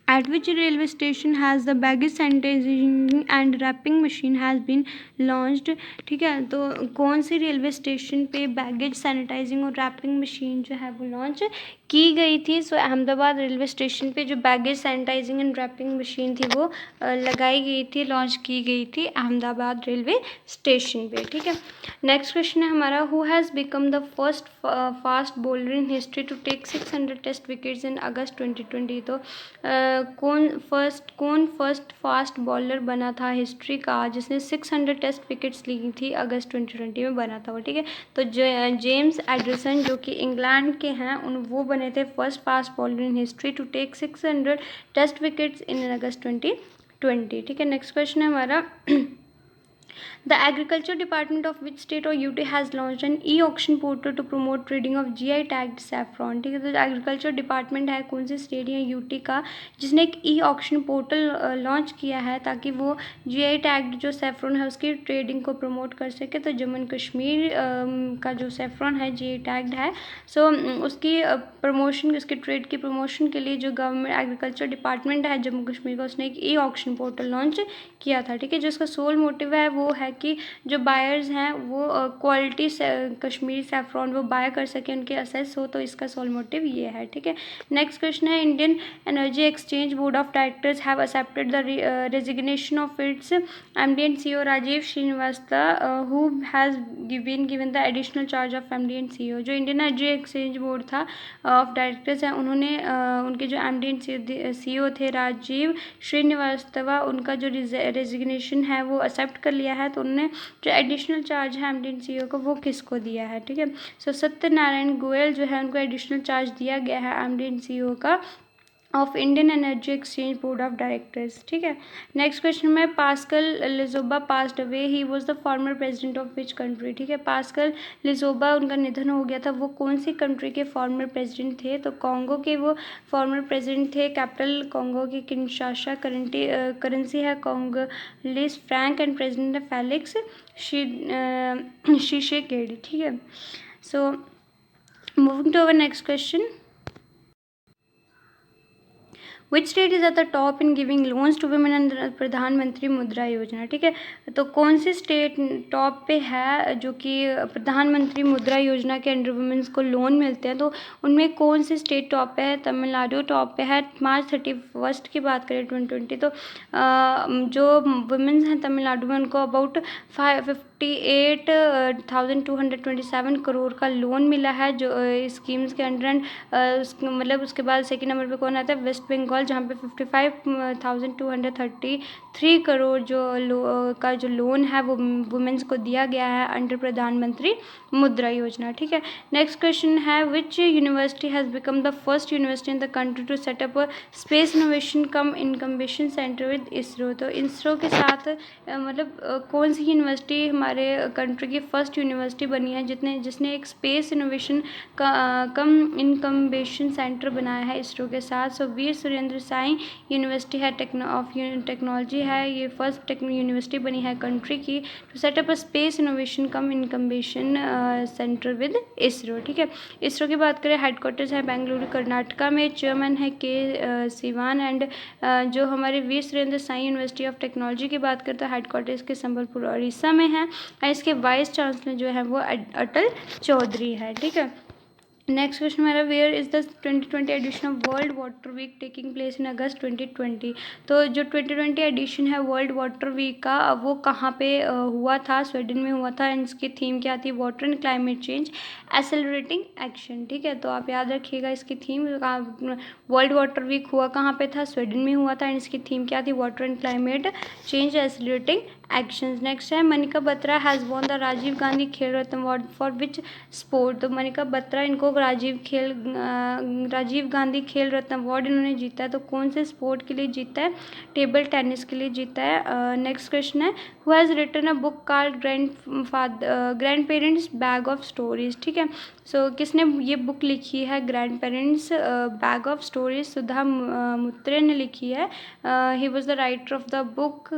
At which railway station has the baggage sanitizing and wrapping machine has been launched? ठीक है। तो कौन सी रेलवे स्टेशन पे बैगेज सैनिटाइजिंग और रैपिंग मशीन जो है वो लॉन्च की गई थी? सो अहमदाबाद रेलवे स्टेशन पे जो baggage sanitising and wrapping machine थी वो लगाई गई थी, लॉन्च की गई थी अहमदाबाद रेलवे स्टेशन पे। ठीक है। नेक्स्ट क्वेश्चन है हमारा who has become the first fast bowler in history to take 600 test wickets in August 2020, तो कौन फर्स्ट फास्ट बॉलर बना था हिस्ट्री का जिसने 600 टेस्ट विकेट्स ली थी अगस्त 2020 में बना था वो? ठीक है। तो जेम्स एंडरसन जो कि इंग्लैंड के हैं वो बने थे first fast bowler in history to take 600 test wickets in August 2020। ठीक है। नेक्स्ट क्वेश्चन है हमारा The agriculture department of which state or UT has launched an e-auction portal to promote trading of GI tagged saffron? ठीक है। तो agriculture department है कौन सी स्टेट या यूटी का जिसने एक ई-ऑक्शन पोर्टल लॉन्च किया है ताकि वो GI टैग्ड जो सेफ्रॉन है उसकी ट्रेडिंग को प्रमोट कर सके। तो जम्मू एंड कश्मीर का जो सेफ्रॉन है GI टैग्ड है, सो उसकी प्रमोशन, उसके ट्रेड की प्रमोशन के लिए जो गवर्नमेंट एग्रीकल्चर डिपार्टमेंट है जम्मू कश्मीर का उसने एक ई-ऑक्शन पोर्टल लॉन्च किया था। ठीक है। जिसका सोल मोटिव है वो है कि जो बायर्स हैं वो क्वालिटी कश्मीरी सैफ्रॉन वो बाय कर सके, उनके असेस हो, तो इसका सोल मोटिव ये है। ठीक है। नेक्स्ट क्वेश्चन है Indian energy exchange board of directors have accepted the resignation of its MD and CEO Rajiv Srinivasa who has been given the additional charge of MD and CEO। जो Indian energy exchange board था of directors हैं उन्होंने उनके जो MD and CEO थे राजीव श्रीनिवास्तवा, उनका जो resignation है वो एक्सेप्ट कर लिया है। तो उन्होंने जो एडिशनल चार्ज है MD and CEO को वो किसको दिया है? ठीक है। सो सत्यनारायण गोयल जो है उनको एडिशनल चार्ज दिया गया है MD and CEO का of Indian energy exchange board of directors. ठीक है। नेक्स्ट क्वेश्चन में Pascal Lissouba passed away, he was the former president of which country? ठीक है। पास्कल लिजोबा उनका निधन हो गया था, वो कौन सी कंट्री के फॉर्मर प्रेसिडेंट थे? तो कॉन्गो के वो फॉर्मर प्रेसिडेंट थे। कैपिटल कॉन्गो की किनशासा, करेंसी है कॉन्गोलिस फ्रैंक एंड प्रेसिडेंट है फेलिक्स शिशेकेडी। ठीक है। So moving to our next question, which state is at the top in giving loans to women under Pradhan Mantri Mudra योजना? ठीक है। तो कौन सी स्टेट टॉप पे है जो कि प्रधानमंत्री मुद्रा योजना के अंडर वुमेन्स को लोन मिलते हैं? तो उनमें कौन सी स्टेट टॉप पे है? तमिलनाडु टॉप पे है। मार्च 31 की बात करें 2020 तो जो वुमेन्स हैं तमिलनाडु में उनको अबाउट 58,227 करोड़ का लोन मिला है जो स्कीम्स के अंडर। एंड मतलब उसके बाद सेकेंड नंबर पे कौन आता है? वेस्ट बंगाल बंगाल, जहाँ पे 55,233 करोड़ जो लोन है वो वुमेन्स को दिया गया है अंडर प्रधानमंत्री मुद्रा योजना। ठीक है, नेक्स्ट क्वेश्चन है which university has become the first university in the country to set up space innovation cum incubation centre with ISRO. तो इसरो के साथ कौन सी यूनिवर्सिटी हमारे कंट्री की फर्स्ट यूनिवर्सिटी बनी है जिसने एक स्पेस इनोवेशन का कम इनकम्बेशन सेंटर बनाया है इसरो के साथ। सो वीर सुरेंद्र साई यूनिवर्सिटी है टेक्नोलॉजी है, ये फर्स्ट यूनिवर्सिटी बनी है कंट्री की to set up a space innovation cum incubation centre with ISRO. ठीक है, इसरो की बात करें हेडक्वार्टर्स है बेंगलुरु कर्नाटका में, चेयरमैन है के सिवान एंड जो हमारे Veer Surendra Sai university of technology की बात करें तो हेडक्वार्टर्स के संबलपुर उड़ीसा में है और इसके वाइस चांसलर जो है वो अटल चौधरी है। ठीक है, नेक्स्ट क्वेश्चन हमारा where is the 2020 edition of world water week taking place in August 2020। तो जो 2020 एडिशन है वर्ल्ड वाटर वीक का वो कहाँ पे हुआ था, स्वीडन में हुआ था एंड इसकी थीम क्या थी, water and climate change accelerating action. ठीक है, तो आप याद रखिएगा इसकी थीम, वर्ल्ड वाटर वीक हुआ कहाँ पे था, स्वीडन में हुआ था एंड इसकी थीम क्या थी, water and climate change accelerating actions. Next है Manika Batra has won the Rajiv Gandhi Khel Ratna award for which sport. तो मनिका बत्रा इनको राजीव गांधी खेल रत्न अवार्ड इन्होंने जीता है, तो कौन से स्पोर्ट के लिए जीता है, टेबल टेनिस के लिए जीता है। नेक्स्ट क्वेश्चन है who has written a book called grandparents bag of stories. ठीक है, सो किसने ये बुक लिखी है, grandparents bag of stories, Sudha मुत्रे ने लिखी है। He was the writer of the book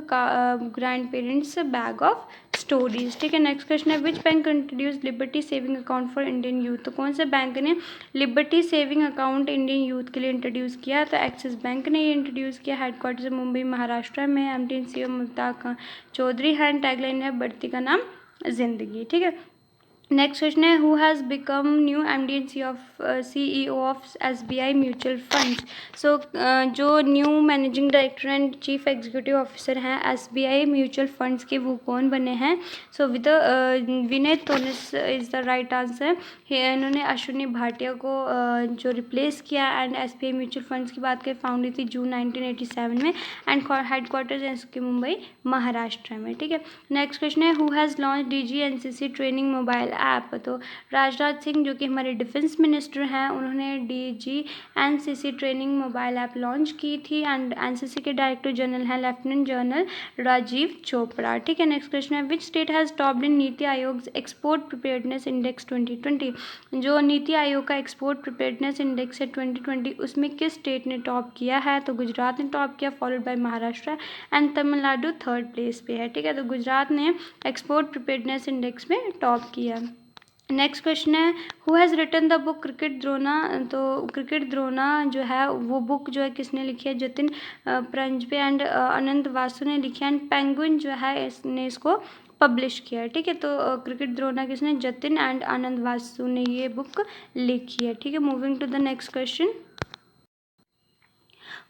grandparents bag of stories. ठीक है, नेक्स्ट क्वेश्चन है which bank introduce liberty saving account for Indian youth. तो कौन से बैंक ने liberty saving account Indian youth के लिए इंट्रोड्यूस किया, तो एक्सिस बैंक ने ये इंट्रोड्यूस किया। हेडक्वार्टर्स मुंबई महाराष्ट्र में, एमडी सीओ मुल्ताक चौधरी है, टैगलाइन है बढ़ती का नाम जिंदगी। ठीक है, नेक्स्ट क्वेश्चन है who has become new MD and CEO of SBI mutual funds. So जो new managing director and chief executive officer हैं SBI म्यूचुअल फंड्स के वो कौन बने हैं, so Vinay Tonse is the right answer. इन्होंने अश्विनी भाटिया को जो रिप्लेस किया एंड SBI म्यूचुअल फंड्स की बात करें फाउंड हुई थी जून 1987 में एंड हेडक्वार्टर्स है इसके मुंबई महाराष्ट्र में। ठीक है, नेक्स्ट क्वेश्चन है who has launch DGNCC training mobile app. तो राजनाथ सिंह जो कि हमारे डिफेंस मिनिस्टर हैं उन्होंने DGNCC training mobile app launch की थी एंड NCC के डायरेक्टर जनरल हैं लेफ्टिनेंट जनरल राजीव चोपड़ा। ठीक है, नेक्स्ट क्वेश्चन है which state has topped in NITI Aayog export preparedness index 2020। जो नीति आयोग का एक्सपोर्ट प्रिपेयर्डनेस इंडेक्स है 2020 उसमें किस स्टेट ने टॉप किया है, तो गुजरात ने टॉप किया followed by Maharashtra and Tamil Nadu third place पे है। ठीक है, तो गुजरात ने एक्सपोर्ट प्रिपेयर्डनेस इंडेक्स में टॉप किया। नेक्स्ट क्वेश्चन है who has written the book cricket Drona. तो क्रिकेट द्रोना जो है वो बुक जो है किसने लिखी है, जतिन प्रंजपे एंड अनंत वासु ने लिखी है एंड पेंगुइन जो है इसने इसको पब्लिश किया है। ठीक है, तो क्रिकेट द्रोना किसने, जतिन एंड आनंद वासु ने ये बुक लिखी है। ठीक है, moving to the next question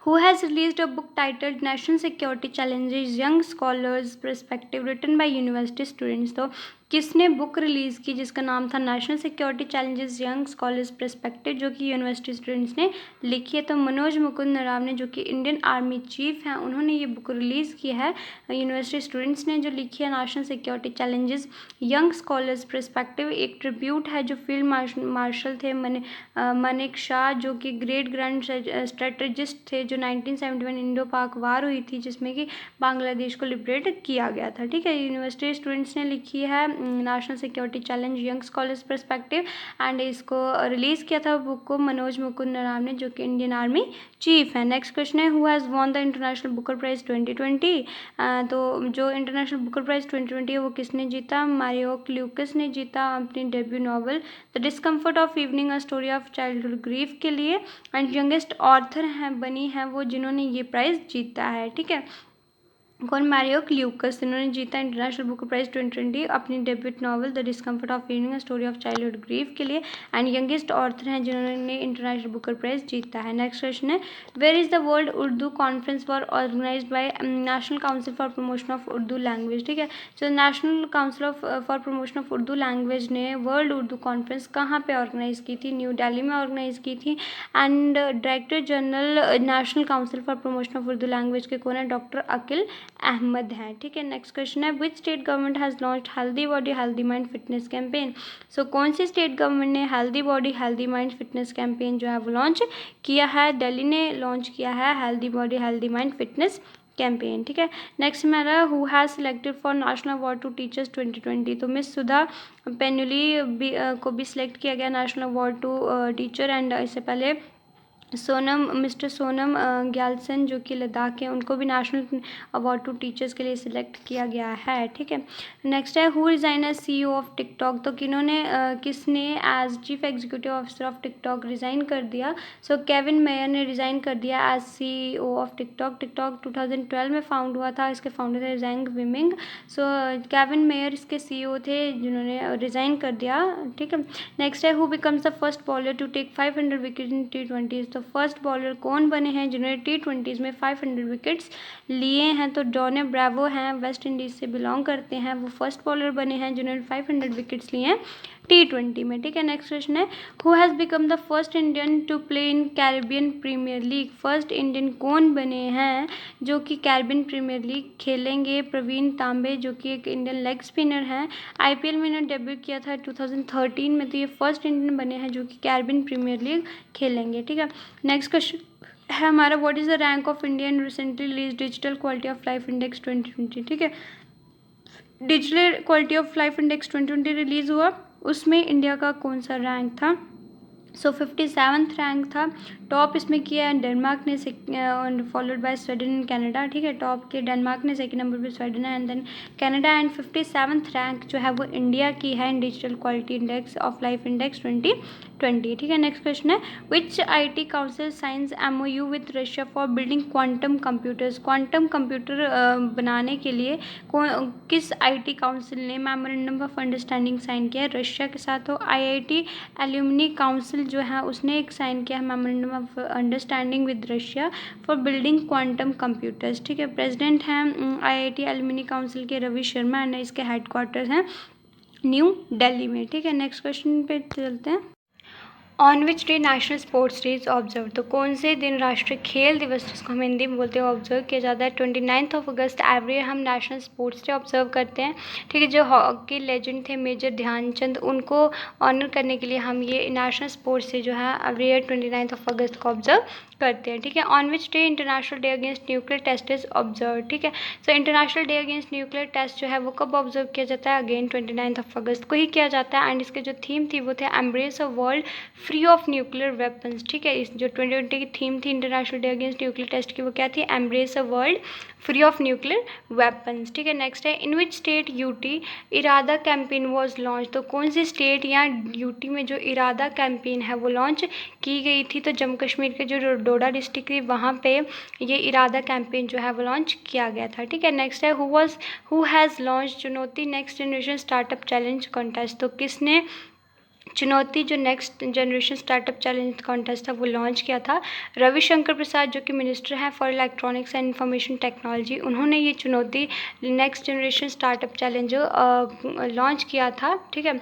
who has released a book titled National Security Challenges Young Scholars Perspective written by university students। तो किसने बुक रिलीज़ की जिसका नाम था national security challenges young scholars perspective, जो कि यूनिवर्सिटी स्टूडेंट्स ने लिखी है। तो मनोज मुकुंद नराव ने जो कि इंडियन आर्मी चीफ हैं उन्होंने ये बुक रिलीज़ की है। यूनिवर्सिटी स्टूडेंट्स ने जो लिखी है national security challenges young scholars perspective, एक ट्रिब्यूट है जो फील्ड मार्शल थे मानेक शाह जो कि ग्रेट ग्रैंड स्ट्रेटजिस्ट थे, जो 1971 इंडो पाक वार हुई थी जिसमें कि बांग्लादेश को लिबरेट किया गया था। ठीक है, यूनिवर्सिटी स्टूडेंट्स ने लिखी है national security challenge young scholars perspective and इसको रिलीज़ किया था बुक को मनोज मुकुंद नराव ने जो कि इंडियन आर्मी चीफ है। नेक्स्ट क्वेश्चन है who has won the international Booker prize 2020। तो जो इंटरनेशनल बुकर प्राइज़ 2020 है वो किसने जीता, मारियो क्ल्यूकस ने जीता अपनी debut novel the discomfort of evening a story of childhood grief के लिए एंड यंगेस्ट ऑथर हैं बनी हैं वो जिन्होंने ये प्राइज़ जीता है। ठीक है, कौन? मैरियो क्ल्यूकस, इन्होंने जीता इंटरनेशनल बुक प्राइज 2020 अपनी debut novel the discomfort of reading a story of childhood grief के लिए, एंड यंगेस्ट ऑथर हैं जिन्होंने इंटरनेशनल बुकर प्राइज जीता है। नेक्स्ट क्वेश्चन है, where is the world Urdu conference for organized by national council for promotion of Urdu language. ठीक है, तो national council for promotion of Urdu language ने वर्ल्ड उर्दू कॉन्फ्रेंस कहाँ पे ऑर्गेनाइज की थी? न्यू दिल्ली में ऑर्गेनाइज की थी। And director general national council for promotion of Urdu language के कौन है? डॉक्टर अकील अहमद है। ठीक है, नेक्स्ट क्वेश्चन है, which state government has launched healthy body healthy mind fitness campaign. So कौन सी स्टेट गवर्नमेंट ने healthy body healthy mind fitness campaign जो है वो लॉन्च किया है? दिल्ली ने लॉन्च किया है healthy body healthy mind fitness campaign. ठीक है, नेक्स्ट मेरा, who has selected for national award to teachers 2020। तो मिस सुधा पेनुली को भी सिलेक्ट किया गया national award to teacher. And इससे पहले मिस्टर सोनम ग्यालसन जो कि लद्दाख के, उनको भी नेशनल अवार्ड टू टीचर्स के लिए सिलेक्ट किया गया है। ठीक है, नेक्स्ट है, who resign as CEO of TikTok. तो किसने as chief executive officer of TikTok resign कर दिया? सो केविन मेयर ने रिज़ाइन कर दिया as CEO of TikTok. TikTok 2012 में फाउंड हुआ था, इसके फाउंडर थे Zhang Yiming. So Kevin Mayer इसके CEO थे जिन्होंने रिज़ाइन कर दिया। ठीक है, नेक्स्ट है, who becomes the first bowler to take 500 wicket in T20। तो फर्स्ट बॉलर कौन बने हैं जिन्होंने T20 में 500 विकेट्स लिए हैं? तो डॉने ब्रावो हैं, वेस्ट इंडीज़ से बिलोंग करते हैं, वो फर्स्ट बॉलर बने हैं जिन्होंने 500 विकेट्स लिए हैं T20 में। ठीक है, नेक्स्ट क्वेश्चन है, who has become the first Indian to play in Caribbean premier league. First Indian कौन बने हैं जो कि कैरिबियन प्रीमियर लीग खेलेंगे? प्रवीण तांबे जो कि एक इंडियन लेग स्पिनर हैं, IPL में इन्होंने डेब्यू किया था 2013 में। तो ये फर्स्ट इंडियन बने हैं जो कि कैरिबियन प्रीमियर लीग खेलेंगे। ठीक है, नेक्स्ट क्वेश्चन है हमारा, what is the rank of India in recently release digital quality of life index 2020। ठीक है, digital quality of life index 2020 release हुआ, उसमें इंडिया का कौन सा रैंक था? सो 57th रैंक था। टॉप इसमें किया है डेनमार्क ने, followed by Sweden and Canada. ठीक है, टॉप के डेनमार्क ने, सेकंड नंबर पे स्वीडन है, and then Canada. And 57th rank जो है वो इंडिया की है in digital quality index of life index 2020। ठीक है, नेक्स्ट क्वेश्चन है, which IT council science MOU with Russia for building quantum computers. Quantum computer बनाने के लिए किस IT काउंसिल ने मेमोरेंडम ऑफ अंडरस्टैंडिंग साइन किया है रशिया के साथ? तो IIT एल्यूमनी काउंसिल जो है उसने एक साइन किया है memorandum of understanding with Russia for building quantum computers. ठीक है, प्रेसिडेंट हैं IIT एल्यूमनी काउंसिल के रवि शर्मा, एंड इसके हेडक्वार्टर्स हैं न्यू दिल्ली में। ठीक है, नेक्स्ट क्वेश्चन पे चलते हैं, on which day national sports day is observe. तो कौन से दिन राष्ट्रीय खेल दिवस जिसको हम हिंदी में बोलते हैं ऑब्जर्व किया जाता है? 29 अगस्त एवरी ईयर हम नेशनल स्पोर्ट्स डे ऑब्जर्व करते हैं। ठीक है, जो हॉकी लेजेंड थे मेजर ध्यानचंद, उनको ऑनर करने के लिए हम ये नेशनल स्पोर्ट्स डे जो है एवरी ईयर 29 अगस्त को ऑब्जर्व करते हैं। ठीक है, on which day international day against nuclear test is observe. ठीक है, so international day against nuclear test जो है वो कब ऑब्जर्व किया जाता है? अगेन 29 अगस्त को ही किया जाता है। एंड इसके जो थीम थी वो थे embrace a world free of nuclear weapons. ठीक है, इस जो 2020 की थीम थी international day against nuclear test की, वो क्या थी? Embrace a world free of nuclear weapons. ठीक है, नेक्स्ट है, in which state UT Irada campaign was launch. तो कौन सी स्टेट या यूटी में जो इरादा कैंपेन है वो लॉन्च की गई थी? तो जम्मू कश्मीर के जो डोडा डिस्ट्रिक्ट थी वहाँ पे ये इरादा कैंपेन जो है वो लॉन्च किया गया था। ठीक है, नेक्स्ट है, हु हैज़ लॉन्च चुनौती next generation startup challenge contest. तो किसने चुनौती जो next generation startup challenge contest था वो लॉन्च किया था? रविशंकर प्रसाद जो कि मिनिस्टर हैं for electronics and information technology, उन्होंने ये चुनौती next generation startup challenge launch किया था। ठीक है,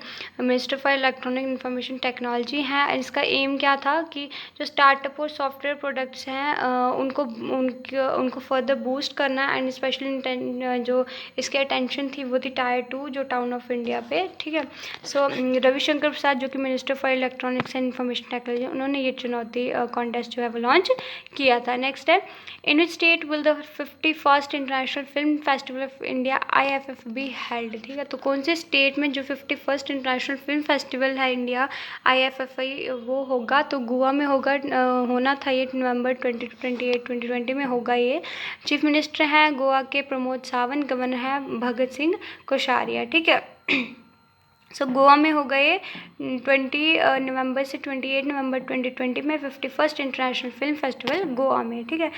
minister for electronic information technology हैं। इसका एम क्या था कि जो स्टार्टअप और सॉफ्टवेयर प्रोडक्ट्स हैं उनको फर्दर बूस्ट करना, एंड स्पेशली जो इसकी अटेंशन थी वो थी Tier 2 जो टाउन ऑफ इंडिया पे। ठीक है, सो रविशंकर प्रसाद जो कि minister for electronics and information technology, उन्होंने ये चुनौती कॉन्टेस्ट जो है वो लॉन्च किया था। नेक्स्ट है, in which state will the 51st international film festival of India IFF be held. ठीक है, तो कौन से स्टेट में जो 51st इंटरनेशनल फिल्म फेस्टिवल है इंडिया IFFI वो होगा? तो गोवा में होगा, होना था ये नवंबर 20-28 2020 में होगा ये। चीफ मिनिस्टर हैं गोवा के प्रमोद सावंत, गवर्नर है भगत सिंह कोश्यारी। ठीक है, गोवा में हो गए 20 नवंबर से 28 नवंबर 2020 में 51st international film festival Goa में, ठीक है।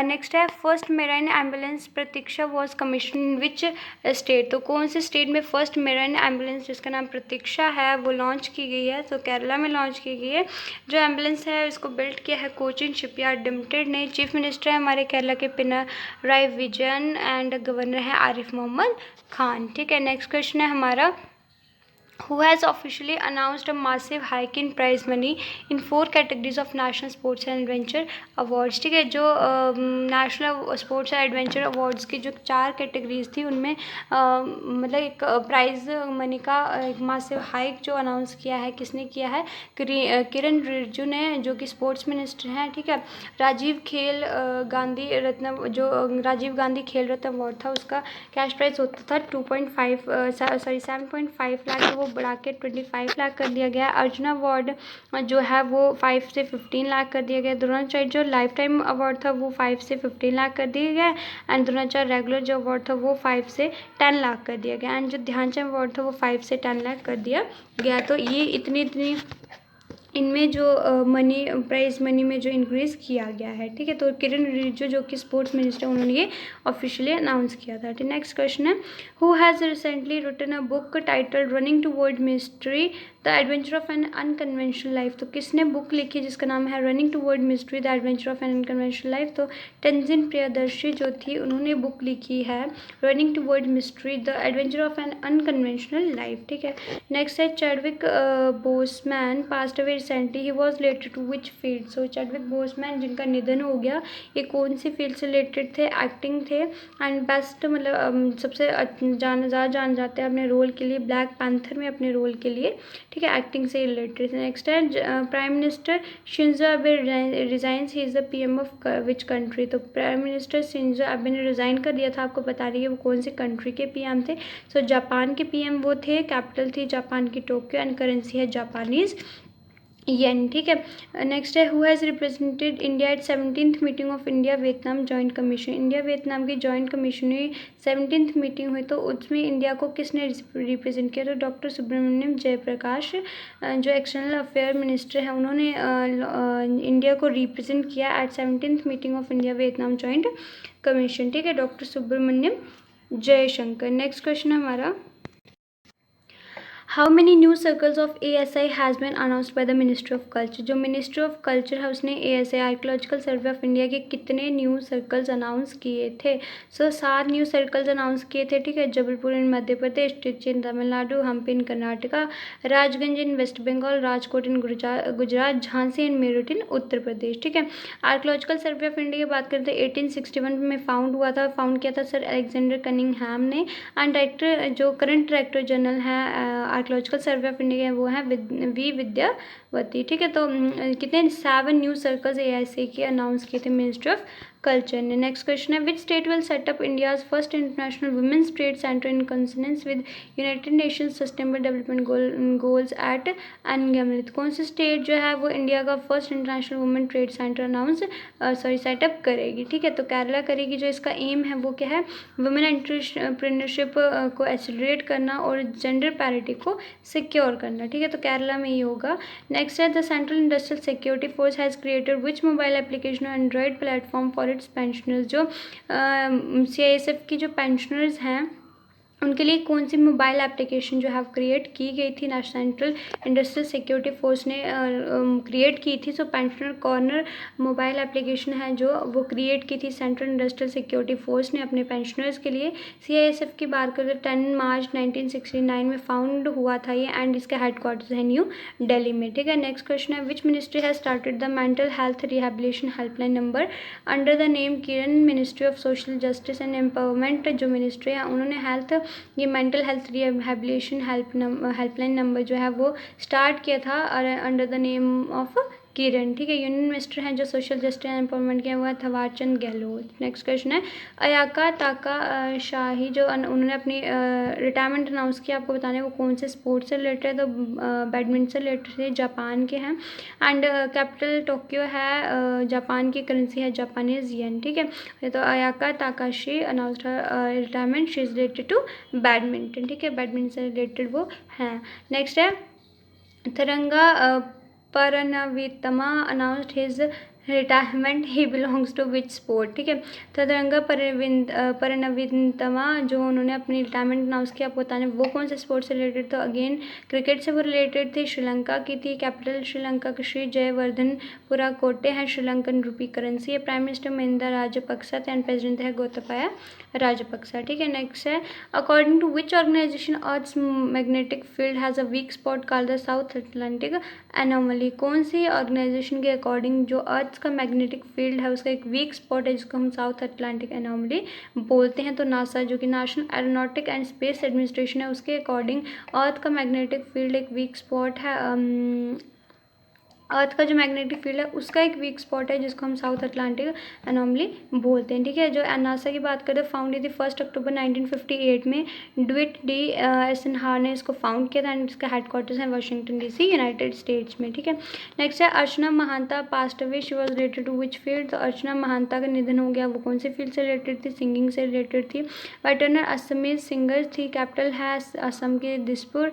नेक्स्ट है first marine ambulance Pratiksha was commission which state, तो कौन से स्टेट में फर्स्ट मेराइन एम्बुलेंस जिसका नाम प्रतीक्षा है वो लॉन्च की गई है, तो केरला में लॉन्च की गई है। जो एम्बुलेंस है इसको बिल्ड किया है कोचिन शिपयार्ड लिमिटेड ने। चीफ मिनिस्टर है हमारे केरला के पिनराई विजयन एंड गवर्नर है आरिफ मोहम्मद खान, ठीक है। नेक्स्ट क्वेश्चन है हमारा who has officially announced a massive hike in prize money in 4 categories of national sports and adventure awards, ठीक है। जो national sports and adventure awards की जो 4 कैटेगरीज थी उनमें मतलब एक प्राइज मनी का एक मासिव हाइक जो अनाउंस किया है, किसने किया है, किरण रिजिजू ने, जो कि स्पोर्ट्स मिनिस्टर हैं, ठीक है। राजीव गांधी रत्न, जो राजीव गांधी खेल रत्न अवार्ड था उसका कैश प्राइस होता था 7.5 लाख, वो बढ़ा के 25 लाख कर दिया गया। अर्जुन अवार्ड जो है वो 5 से 15 लाख कर दिया गया। द्रोणाचार्य जो लाइफ टाइम अवार्ड था वो 5 से 15 लाख कर दिया गया एंड द्रोणाचार्य रेगुलर जो अवार्ड था वो 5 से 10 लाख कर दिया गया एंड जो ध्यानचंद अवार्ड था वो 5 से 10 लाख कर दिया गया। तो ये इतनी इनमें जो मनी प्राइज मनी में जो इंक्रीज़ किया गया है, ठीक है। तो किरण रिजिजू जो कि स्पोर्ट्स मिनिस्टर, उन्होंने ये ऑफिशियली अनाउंस किया था। नेक्स्ट क्वेश्चन है who has recently written a book titled running toward mystery the adventure of an unconventional life, तो किसने बुक लिखी जिसका नाम है running toward mystery the adventure of an unconventional life, तो तेंजिन प्रियदर्शी जो थी उन्होंने बुक लिखी है running toward mystery the adventure of an unconventional life, ठीक है। नेक्स्ट है Chadwick Boseman passed away recently, he was related to which field, so Chadwick Boseman जिनका निधन हो गया ये कौन सी फील्ड से रिलेटेड थे, एक्टिंग थे एंड बेस्ट मतलब सबसे ज़्यादा जान जाते हैं अपने रोल के लिए ब्लैक पैंथर में, अपने रोल के लिए, ठीक है, एक्टिंग से रिलेटेड। नेक्स्ट है prime minister Shinzo Abe resigns, he is the PM of which country, तो प्राइम मिनिस्टर शिंजो अबे ने रिज़ाइन कर दिया था, आपको बता रही है वो कौन सी कंट्री के पीएम थे, सो जापान के पीएम वो थे, कैपिटल थी जापान की टोक्यो एंड करेंसी है जापानीज़ येन, ठीक है। नेक्स्ट है who has represented India at 17th meeting of India Vietnam joint commission, India Vietnam की जॉइंट कमीशन हुई 17th मीटिंग हुई, तो उसमें इंडिया को किसने रिप्रेजेंट किया, तो डॉक्टर सुब्रमण्यम जयप्रकाश जो एक्सटर्नल अफेयर मिनिस्टर हैं उन्होंने इंडिया को रिप्रेजेंट किया at 17th meeting of India Vietnam joint commission, ठीक है, doctor Subrahmanyam Jaishankar. Next question है हमारा how many new circles of ASI has been announced by the ministry of culture, जो मिनिस्ट्री ऑफ कल्चर है उसने ASI archaeological survey of India के कितने new circles announce किए थे, सो 7 न्यू सर्कल्स अनाउंस किए थे, ठीक है। जबलपुर इन मध्य प्रदेश, ट्रिची इन तमिलनाडु, हम्पी इन कर्नाटका, राजगंज इन वेस्ट बंगाल, राजकोट इन गुजरात, झांसी इन मेरठ इन उत्तर प्रदेश, ठीक है। आर्कियोलॉजिकल सर्वे ऑफ इंडिया की बात करते हैं 1861 में फाउंड हुआ था, फाउंड किया था सर अलेक्जेंडर कनिंगहैम ने एंड डायरेक्टर जो करंट डायरेक्टर जनरल है आर्कियोलॉजिकल सर्वे ऑफ इंडिया वो है वी विद्यावती, ठीक है। तो कितने 7 न्यू सर्कल्स ASI के अनाउंस किए थे मिनिस्ट्री ऑफ कल्चर ने। नेक्स्ट क्वेश्चन है which state will set up India's first international women's trade centre in consonance with United Nations sustainable development goals at एनगेमलित, कौन सी स्टेट जो है वो इंडिया का first international women trade centre setup करेगी, ठीक है, तो केरला करेगी। जो इसका एम है वो क्या है, वुमेन एंटरप्रेन्योरशिप को एक्सेलरेट करना और जेंडर पैरिटी को सिक्योर करना, ठीक है, तो केरला में ही होगा। नेक्स्ट है the central industrial security force has created which mobile application Android platform for its pensioners, जो CISF की जो पेंशनर्स हैं उनके लिए कौन सी मोबाइल एप्लीकेशन जो है क्रिएट की गई थी, सेंट्रल इंडस्ट्रियल सिक्योरिटी फोर्स ने क्रिएट की थी। सो पेंशनर कॉर्नर मोबाइल एप्लीकेशन है जो वो क्रिएट की थी सेंट्रल इंडस्ट्रियल सिक्योरिटी फोर्स ने अपने पेंशनर्स के लिए। CISF की बात करें तो 10 मार्च 1969 में फाउंड हुआ था ये एंड इसका हेडक्वार्टर्स है न्यू दिल्ली में, ठीक है। नेक्स्ट क्वेश्चन है which ministry has started the mental health rehabilitation helpline number under the name Kiran ministry of social justice and empowerment, जो मिनिस्ट्री है उन्होंने हेल्थ ये mental health rehabilitation helpline number जो है वो स्टार्ट किया था अंडर द नेम ऑफ किरण, ठीक है। यूनियन मिनिस्टर हैं जो सोशल जस्टिस एंड एम्पावरमेंट के, वो है थावरचंद गहलोत। नेक्स्ट क्वेश्चन है अयाका ताका शाही जो उन्होंने अपनी रिटायरमेंट अनाउंस किया, आपको बताना है वो कौन से स्पोर्ट्स से रिलेटेड है, तो बैडमिंटन से रिलेटेड है, जापान के हैं। एंड कैपिटल टोक्यो है, जापान की करेंसी है जापानीज येन, ठीक है। तो Ayaka Takahashi announced retirement, she is related to badminton, ठीक है, बैडमिंटन से रिलेटेड वो हैं। नेक्स्ट है तिरंगा परनवीतमा announced his retirement, he belongs to which sport, ठीक है। तो तिरंगा परनवीतमा जो उन्होंने अपनी रिटायरमेंट अनाउंस किया, आपको बताने वो कौन से स्पोर्ट से रिलेटेड, तो अगेन क्रिकेट से वो रिलेटेड थी, श्रीलंका की थी। कैपिटल श्रीलंका की श्री जयवर्धनपुरा कोटे हैं, श्रीलंकन रूपी करेंसी है। प्राइम मिनिस्टर महिंदा राजपक्सा थे एंड प्रेसिडेंट है गोतबाया राजपक्सा, ठीक है। नेक्स्ट है according to which organization earth's magnetic field has a weak spot called the south Atlantic anomaly, कौन सी ऑर्गेनाइजेशन के अकॉर्डिंग जो अर्थ का मैग्नेटिक फील्ड है उसका एक वीक स्पॉट है जिसको हम साउथ अटलांटिक एनोमली बोलते हैं, तो नासा जो कि national aeronautic and space administration है उसके अकॉर्डिंग अर्थ का मैग्नेटिक फील्ड एक वीक स्पॉट है, अर्थ का जो मैग्नेटिक फील्ड है उसका एक वीक स्पॉट है जिसको हम साउथ अटलांटिक एनोमली बोलते हैं, ठीक है। जो नासा की बात करें तो फाउंड थी 1 अक्टूबर 1958 में ड्विट डी एसनहार ने इसको फाउंड किया था एंड इसका हेडक्वार्टर्स है वाशिंगटन DC यूनाइटेड स्टेट्स में, ठीक है। नेक्स्ट है Archana Mahanta passed away, she was related to which field, तो अर्चना महांता का निधन हो गया, वो कौन से फील्ड से रिलेटेड थी, सिंगिंग से रिलेटेड थी। वेटरनर असमीज सिंगर थी, कैपिटल है असम के दिसपुर,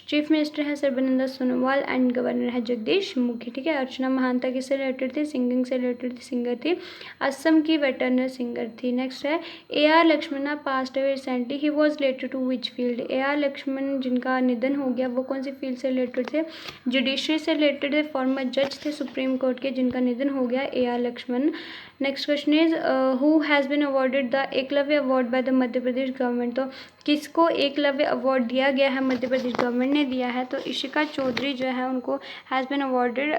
चीफ मिनिस्टर है सर्बानंद सोनोवाल एंड गवर्नर है जगदीश मुखी, ठीक है। अर्चना महांता किससे रिलेटेड थी, सिंगिंग से रिलेटेड थी, सिंगर थी, असम की वेटरनर सिंगर थी। नेक्स्ट है AR Lakshmana passed away recently, he was related to which field, AR Lakshman जिनका निधन हो गया वो कौन सी फील्ड से रिलेटेड थे, जुडिशरी से रिलेटेड थे, फॉर्मर जज थे सुप्रीम कोर्ट के जिनका निधन हो गया AR Lakshman. Next question is who has been awarded the Eklavya award by the Madhya Pradesh government, तो किसको एकलव्य अवार्ड दिया गया है, मध्य प्रदेश गवर्नमेंट ने दिया है, तो इशिका चौधरी जो है उनको has been awarded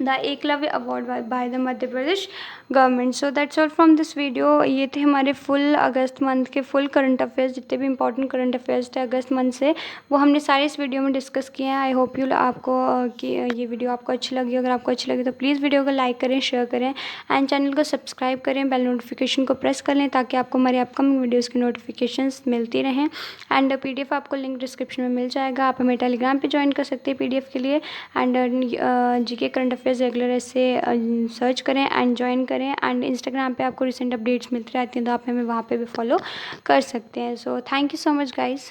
the Eklavya award by the Madhya Pradesh government. So that's all from this video. ये थे हमारे फुल अगस्त मंथ के फुल करंट अफेयर्स, जितने भी इंपॉर्टेंट करंट अफेयर्स थे अगस्त मंथ से वो हमने सारे इस वीडियो में डिस्कस किए हैं। आई होप यू आपको कि ये वीडियो आपको अच्छी लगी, अगर आपको अच्छी लगी तो प्लीज़ वीडियो को लाइक करें, शेयर करें एंड चैनल को सब्सक्राइब करें, बेल नोटिफिकेशन को प्रेस कर लें ताकि आपको हमारे अपकमिंग वीडियोज़ की नोटिफिकेशंस मिलती रहें। एंड PDF आपको लिंक डिस्क्रिप्शन में मिल जाएगा, आप हमें टेलीग्राम पे ज्वाइन कर सकते हैं PDF के लिए। And GK current affairs regular ऐसे सर्च करें एंड ज्वाइन करें। एंड इंस्टाग्राम पे आपको रिसेंट अपडेट्स मिलती रहती हैं तो आप हमें वहाँ पे भी फॉलो कर सकते हैं। So thank you so much guys.